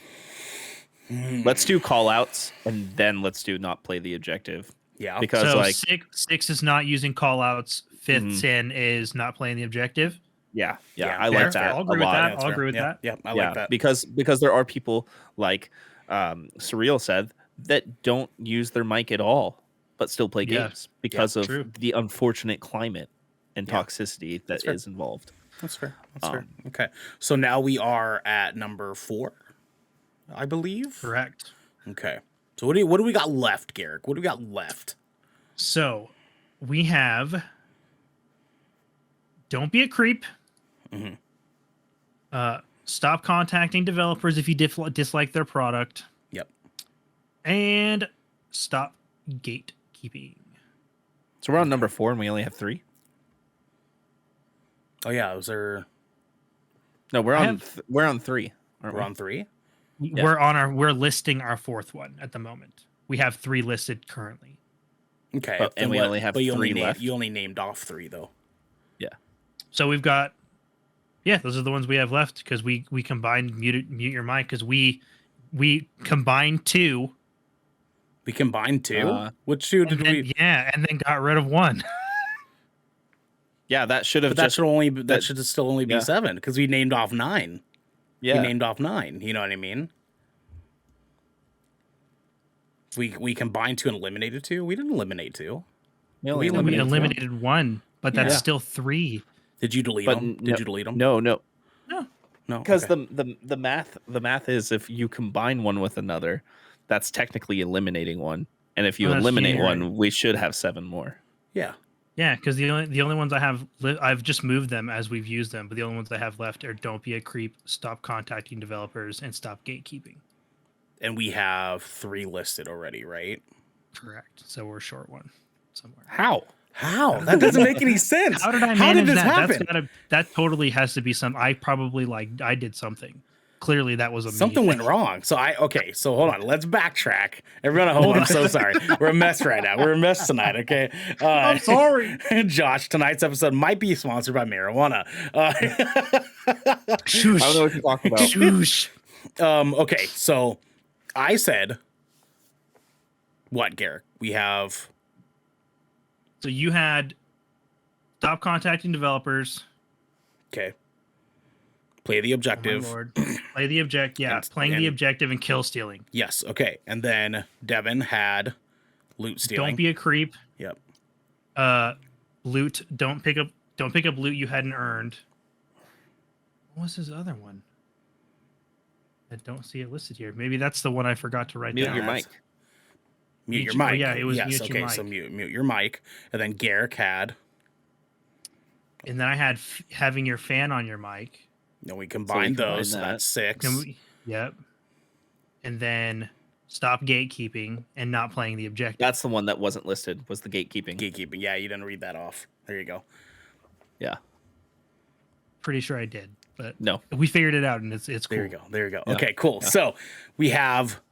Let's do callouts and then let's do not play the objective. Yeah. Because six is not using callouts. 5th sin is not playing the objective. Yeah. I like that. I'll agree with that. I'll agree with that. Yeah, I like that. Because there are people like Surreal said that don't use their mic at all, but still play games because of the unfortunate climate and toxicity that is involved. That's fair. Okay. So now we are at number 4, I believe. Correct. Okay. So what do we got left, Garrick? What do we got left? So we have don't be a creep. Stop contacting developers if you dislike their product. Yep. And stop gatekeeping. So we're on number 4 and we only have 3. Oh yeah, those are. No, we're on 3. We're on 3. Yeah. We're listing our 4th one at the moment. We have 3 listed currently. Okay, and we only have 3 left. You only named off 3 though. Yeah. So we've got. Yeah, those are the ones we have left because we combined mute your mic because we combined 2. We combined 2. Which 2 did we? Yeah, and then got rid of 1. Yeah, that should have. But that should still only be 7 because we named off 9. Yeah, we named off 9. You know what I mean? We combined 2 and eliminated 2. We didn't eliminate 2. We eliminated 1, but that's still 3. Did you delete them? Did you delete them? No. Because okay. the math is if you combine one with another, that's technically eliminating one, and if you eliminate one, we should have 7 more. Yeah. Yeah, because the only ones I have, I've just moved them as we've used them, but the only ones I have left are "Don't be a creep," "Stop contacting developers," and "Stop gatekeeping." And we have 3 listed already, right? Correct. So we're short one somewhere. How? That doesn't make any sense. How did I manage that? Happen? That totally has to be some. I probably I did something. Clearly, that was something went wrong. So So hold on. Let's backtrack. Everyone at home, I'm so sorry. We're a mess right now. We're a mess tonight. Okay. I'm sorry, Josh. Tonight's episode might be sponsored by marijuana. Shush. I don't know what you're talking about. Shush. Okay. So I said, what, Garrick? We have. So you had stop contacting developers. Okay. Play the objective. Oh, Lord. Play the objective. Yeah, playing the objective and kill stealing. Yes. Okay. And then Devin had loot stealing. Don't be a creep. Yep. Loot. Don't pick up loot you hadn't earned. What was his other one? I don't see it listed here. Maybe that's the one I forgot to write down. Mute your mic. Mute your mic. Yeah, it was yes, mute okay, your mic. So mute your mic. And then Garrick had. And then I had having your fan on your mic. No, we combined those. So that's 6. Yep. And then stop gatekeeping and not playing the objective. That's the one that wasn't listed, was the gatekeeping. Gatekeeping. Yeah, you didn't read that off. There you go. Yeah. Pretty sure I did, but no. We figured it out and it's cool. There you go. Yeah. Okay, cool. Yeah. So we have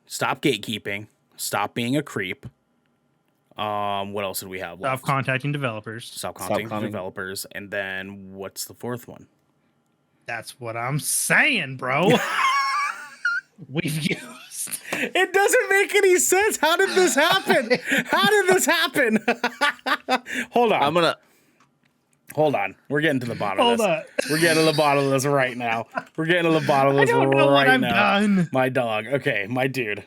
stop gatekeeping, stop being a creep. What else did we have left? Stop contacting developers. Stop contacting developers. And then what's the 4th one? That's what I'm saying, bro. We've used. It doesn't make any sense. How did this happen? Hold on. Hold on. We're getting to the bottom of this. We're getting to the bottom of this right now. I don't know what I've done. My dog. Okay, my dude.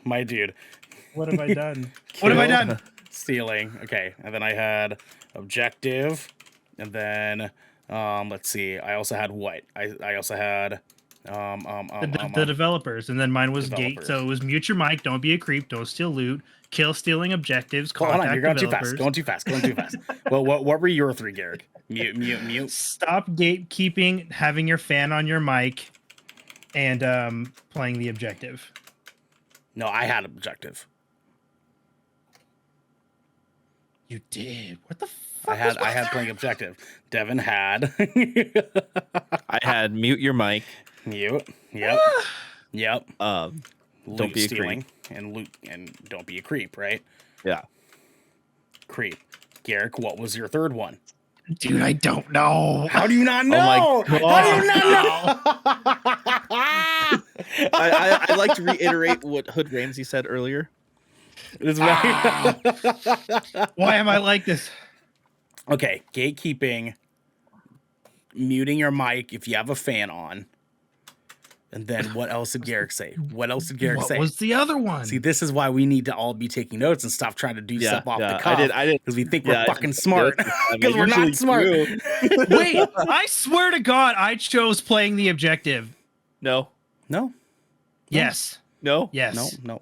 What have I done? What have I done? Stealing. Okay, and then I had objective, and then let's see. I also had what? I also had the developers, and then mine was gate. So it was mute your mic, don't be a creep, don't steal loot, kill stealing objectives, contact you're going too fast. Going too fast. Well, what were your 3, Garrick? Mute. Stop gatekeeping, having your fan on your mic, and playing the objective. No, I had objective. You did. What the fuck? I had playing objective. Devin had. I had mute your mic. Mute. Yep. Yep. Don't be a creep. And loot and don't be a creep, right? Yeah. Creep. Garrick, what was your 3rd one? Dude, I don't know. How do you not know? Oh my God. How do you not know? I'd like to reiterate what Hood Ramsey said earlier. Why am I like this? Okay, gatekeeping, muting your mic if you have a fan on. And then what else did Garrick say? What was the other one? See, this is why we need to all be taking notes and stop trying to do stuff off the cuff. I did. Because we think we're fucking smart. Because we're not smart. Wait, I swear to God, I chose playing the objective. No. Yes. No. Yes. No.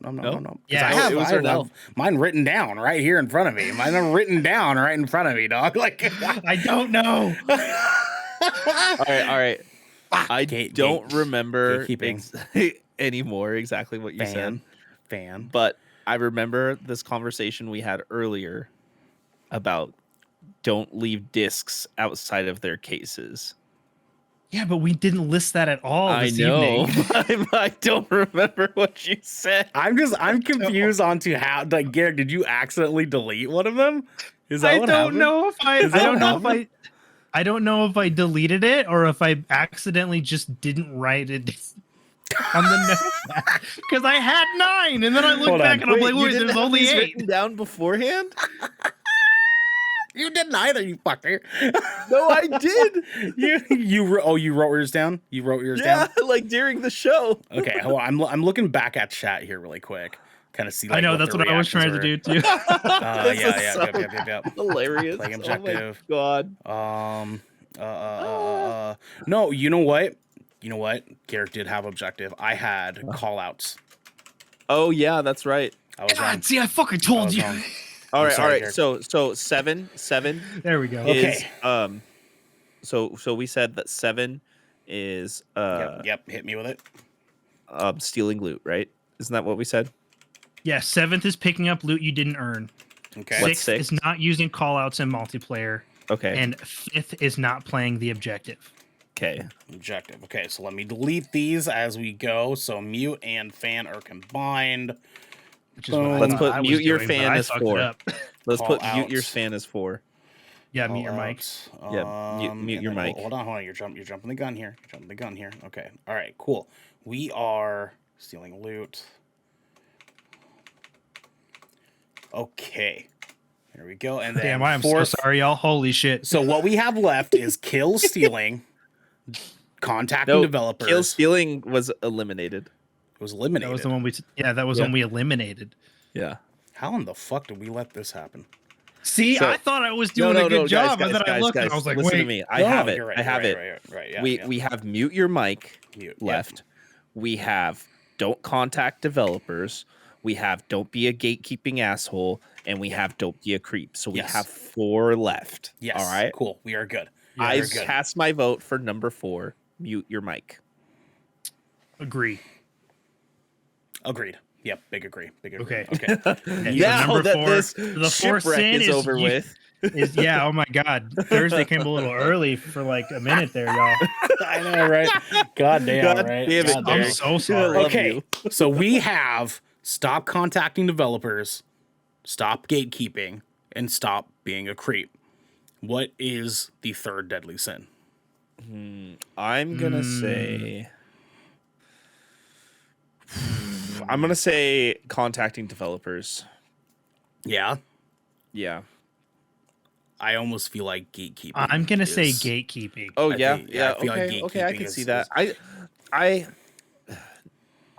Yeah, I have mine written down right here in front of me. Mine are written down right in front of me, dog. Like I don't know. All right. I don't remember anymore exactly what you said. Fan. But I remember this conversation we had earlier about don't leave discs outside of their cases. Yeah, but we didn't list that at all I this know. evening. I don't remember what you said. I'm confused onto how, like, Garrett, did you accidentally delete one of them? Is that I what don't happened? know if I Is that don't what know if happened? I don't know if I deleted it or if I accidentally just didn't write it on the notepad because I had 9 and then I looked Hold back on. and I'm like, you wait, didn't there's have only these 8. written down beforehand? You didn't either, you fucker. No, I did. You wrote yours down? You wrote yours down? like during the show. Okay, hold on. I'm looking back at chat here really quick. Kind of see, like, I know what that's their what I was trying reactions to do too. were. This Yeah, is yeah, so yep. hilarious. Playing Oh objective. my god. No, you know what? Garrett did have objective. I had call outs. Oh yeah, that's right. I was wrong. God, see, I fucking I told was you. wrong. All right, sorry, all right. Derek. So seven There we go. is Okay. so we said that 7 is Yep. Hit me with it. stealing loot, right? Isn't that what we said? Yeah, 7th is picking up loot you didn't earn. Okay. What's 6th is sixth? not using callouts in multiplayer. Okay. And 5th is not playing the objective. Okay. Objective. Okay, so let me delete these as we go. So mute and fan are combined. Which is what I Let's thought put I was mute your doing, but fan I as fucked it 4. up. Let's Call put mute your outs. fan as 4. Yeah, mute your mic. Outs. Yeah, mute your and then- mic. Hold on. You're jumping the gun here. Okay. All right. Cool. We are stealing loot. Okay. Here we go. And then Damn, I am fourth. so sorry, y'all. Holy shit. So what we have left is kill stealing, contacting No, developers. kill stealing was eliminated. It was eliminated. That was the one that was when we eliminated. Yeah. How in the fuck did we let this happen? See, So- I thought I was doing a good job, and then I looked and I was like, listen wait. to me. I have it. You're right, I have you're it. Right. Yeah, We have mute your mic Mute, left. We have don't contact developers. We have don't be a gatekeeping asshole, and we have don't be a creep. So we Yes. have 4 left. Yes. All right. Cool. We are good. I We're good. cast my vote for number 4. Mute your mic. Agree. Agreed. Yep. Big agree. Okay. Okay. Okay, Now so number that 4, this the fourth shipwreck sin is over with. Yeah, oh my god. Thursday came a little early for like a minute there, y'all. I know, right? God damn, God right? damn it, God I'm Derek. so I sorry. love Okay. you. So we have stop contacting developers, stop gatekeeping, and stop being a creep. What is the third deadly sin? I'm gonna say. I'm gonna say contacting developers. Yeah. Yeah. I almost feel like gatekeeping. I'm gonna say is- gatekeeping. Oh I yeah, think- yeah. I feel like Okay, I gatekeeping can is- see that.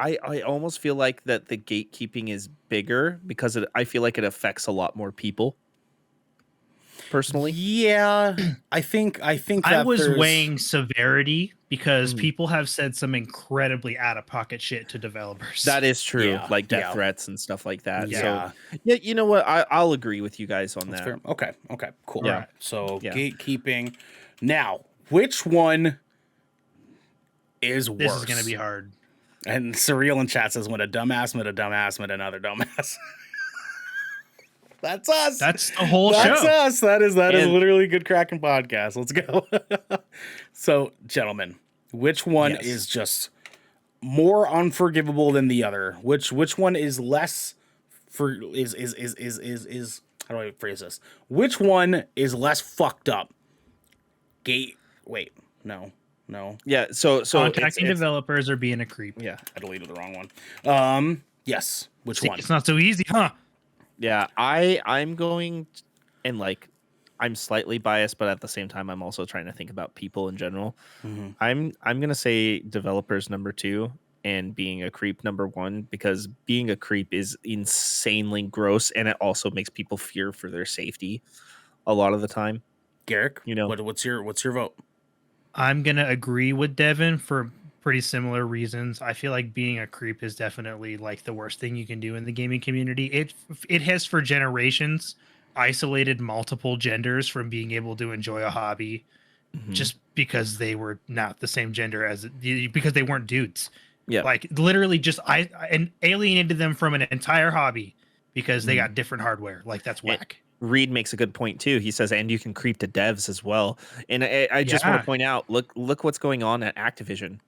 I almost feel like that the gatekeeping is bigger because I feel like it affects a lot more people. Personally, Yeah, I think I that was there's- weighing severity because people have said some incredibly out of pocket shit to developers. that is true. Yeah, like death yeah. threats and stuff like that. Yeah. So yeah, you know what? I'll agree with you guys on That's that. fair. Okay, cool. Yeah. So Yeah. gatekeeping. Now, which one is worse? This is gonna be hard. And Surreal in chat says, when a dumbass met a dumbass met another dumbass. That's us. That's the whole That's show. us. That is And- literally a good Kraken podcast. Let's go. So, gentlemen, which one Yes. is just more unforgivable than the other? Which one is less is how do I phrase this? Which one is less fucked up? No. Yeah. So Contacting it's- developers or being a creep. Yeah. I deleted the wrong one. Yes. Which See, one? it's not so easy, huh? Yeah, I'm going, and like, I'm slightly biased, but at the same time, I'm also trying to think about people in general. Mhm. I'm gonna say developers number 2 and being a creep number 1 because being a creep is insanely gross, and it also makes people fear for their safety a lot of the time. Garrick, You know. what's your vote? I'm gonna agree with Devin for pretty similar reasons. I feel like being a creep is definitely like the worst thing you can do in the gaming community. It has for generations isolated multiple genders from being able to enjoy a hobby just because they were not the same gender as because they weren't dudes. Yeah. Like literally just and alienated them from an entire hobby because they got different hardware. Like that's whack. Reed makes a good point too. He says, and you can creep to devs as well. And I just want to point out, look what's going on at Activision.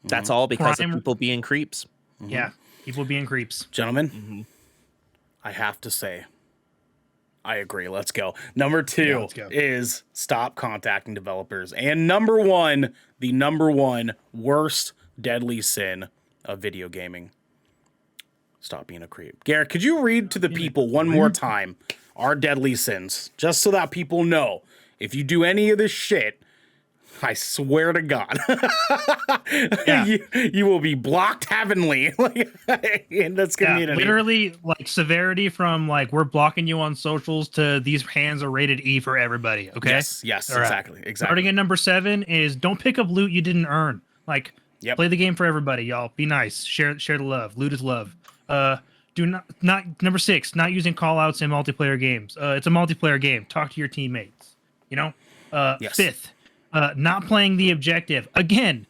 That's all because of people being creeps. Yeah, people being creeps. Gentlemen, I have to say, I agree. Let's go. Number 2 is stop contacting developers. And number 1, the number 1 worst deadly sin of video gaming. Stop being a creep. Garrett, could you read to the people one more time our deadly sins? Just so that people know. If you do any of this shit, I swear to God, you will be blocked heavenly in this community. Literally, like severity from like we're blocking you on socials to these hands are rated E for everybody. Okay. Yes, exactly. Starting at number 7 is don't pick up loot you didn't earn. Like play the game for everybody, y'all. Be nice. Share the love. Loot is love. Do not number 6, not using call outs in multiplayer games. It's a multiplayer game. Talk to your teammates. You know? 5th, not playing the objective. Again,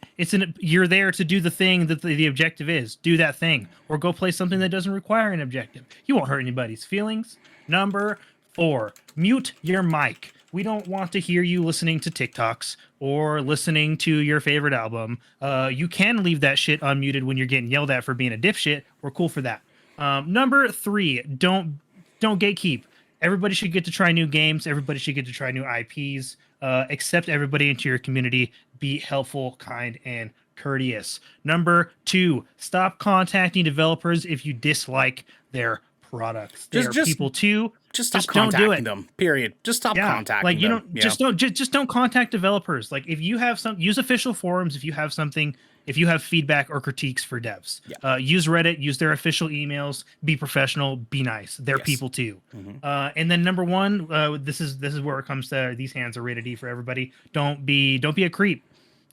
you're there to do the thing that the objective is. Do that thing. Or go play something that doesn't require an objective. You won't hurt anybody's feelings. Number 4, mute your mic. We don't want to hear you listening to TikToks or listening to your favorite album. You can leave that shit unmuted when you're getting yelled at for being a dipshit. We're cool for that. Number 3, don't gatekeep. Everybody should get to try new games. Everybody should get to try new IPs. Accept everybody into your community. Be helpful, kind, and courteous. Number 2, stop contacting developers if you dislike their products. They are people too. Just stop contacting them. Period. Just stop contacting them. Just don't contact developers. Like if you have use official forums if you have something, if you have feedback or critiques for devs. Use Reddit, use their official emails, be professional, be nice. They're people too. And then number 1, this is where it comes to these hands are rated E for everybody. Don't be a creep.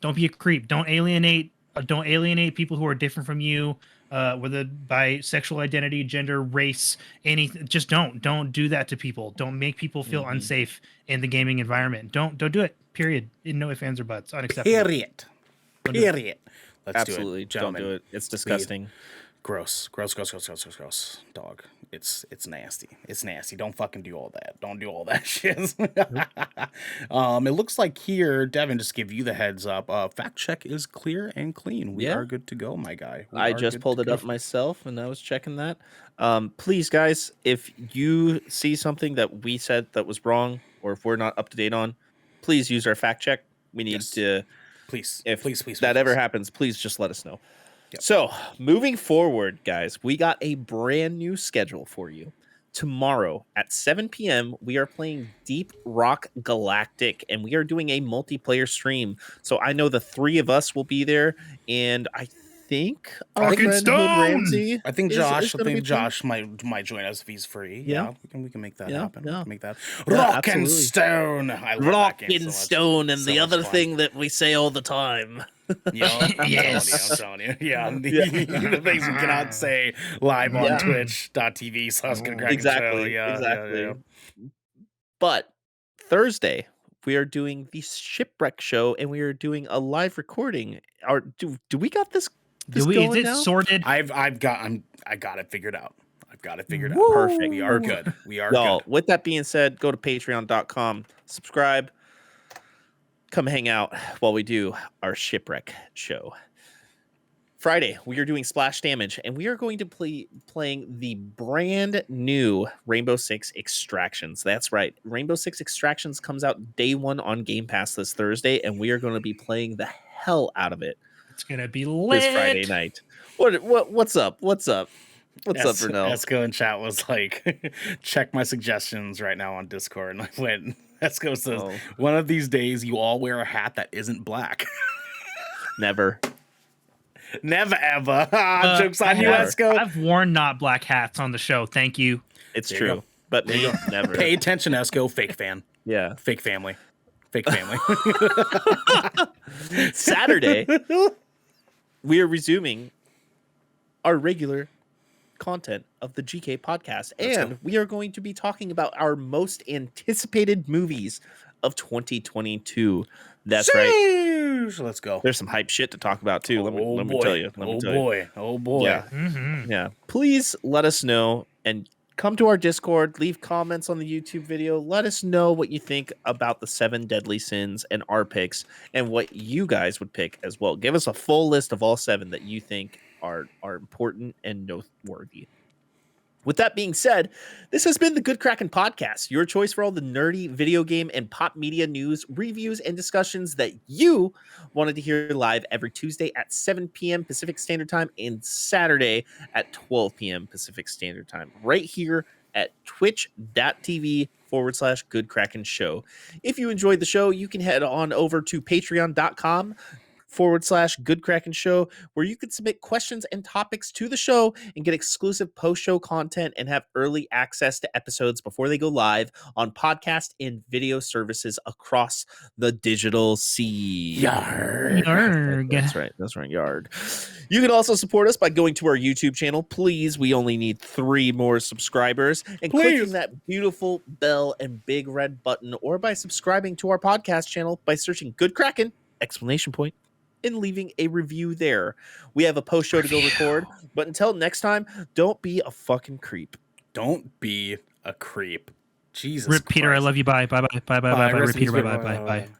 Don't be a creep. Don't alienate people who are different from you. Whether by sexual identity, gender, race, anything, just don't do that to people. Don't make people feel unsafe in the gaming environment. Don't do it. Period. No ifs, ands, or buts. Unacceptable. Period. Let's Absolutely. do it, gentlemen. Don't do it. It's disgusting. Gross. Dog. It's nasty. It's nasty. Don't fucking do all that. Don't do all that shit. It looks like here, Devin, just give you the heads up. Fact check is clear and clean. We are good to go, my guy. I just pulled it up myself and I was checking that. Please, guys, if you see something that we said that was wrong or if we're not up to date on, please use our fact check. We need to. Please. If please, that ever happens, please just let us know. Yep. So, moving forward, guys, we got a brand new schedule for you. Tomorrow at 7 p.m., we are playing Deep Rock Galactic, and we are doing a multiplayer stream. So, I know the 3 of us will be there, and I think our friend Hood Ramsey. I think Josh might join us if he's free. Yeah, we can make that happen. We can make that. Rock and Stone. I love Rock and Stone, and the other thing that we say all the time. Yes. I'm telling you. Yeah. The things we cannot say live on twitch.tv/Kraken Exactly. Show. Exactly. But Thursday, we are doing the Shipwreck Show, and we are doing a live recording. Do we got this? Is it sorted? I got it figured out. Woo! Perfect. We are good. Good. With that being said, go to patreon.com, subscribe, come hang out while we do our Shipwreck Show. Friday, we are doing Splash Damage, and we are going to playing the brand new Rainbow Six Extractions. That's right. Rainbow Six Extractions comes out day 1 on Game Pass this Thursday, and we are going to be playing the hell out of it. It's going to be lit. This Friday night. What's up? What's up, Vernell? Esco in chat was like, check my suggestions right now on Discord. And I went, Esco says, one of these days you all wear a hat that isn't black. Never ever. Jokes on you, Esco. I've worn not black hats on the show. Thank you. It's true. But me, never. Pay attention, Esco. Fake fan. Yeah. Fake family. Saturday, we are resuming our regular content of the GK podcast, and we are going to be talking about our most anticipated movies of 2022. That's right. Let's go. There's some hype shit to talk about too. Let me tell you. Oh boy. Yeah. Mm-hmm. Yeah. Please let us know and come to our Discord, leave comments on the YouTube video. Let us know what you think about the 7 deadly sins and our picks and what you guys would pick as well. Give us a full list of all 7 that you think are important and noteworthy. With that being said, this has been the Good Kraken Podcast, your choice for all the nerdy video game and pop media news, reviews, and discussions that you wanted to hear live every Tuesday at 7 p.m. Pacific Standard Time and Saturday at 12 p.m. Pacific Standard Time, right here at twitch.tv/Good Kraken Show. If you enjoyed the show, you can head on over to patreon.com/Good Kraken Show, where you can submit questions and topics to the show and get exclusive post-show content and have early access to episodes before they go live on podcast and video services across the digital sea. Yarg. That's right, yard. You can also support us by going to our YouTube channel. Please, we only need 3 more subscribers, and clicking that beautiful bell and big red button, or by subscribing to our podcast channel by searching Good Kraken! And leaving a review there. We have a post show to go record, but until next time, don't be a fucking creep. Don't be a creep. Jesus Rip Peter, I Christ. love you. Bye. Bye. Bye. Bye. Bye. Bye. Rest Rip in Peter. peace, Bye. Bye. Bye. Bye.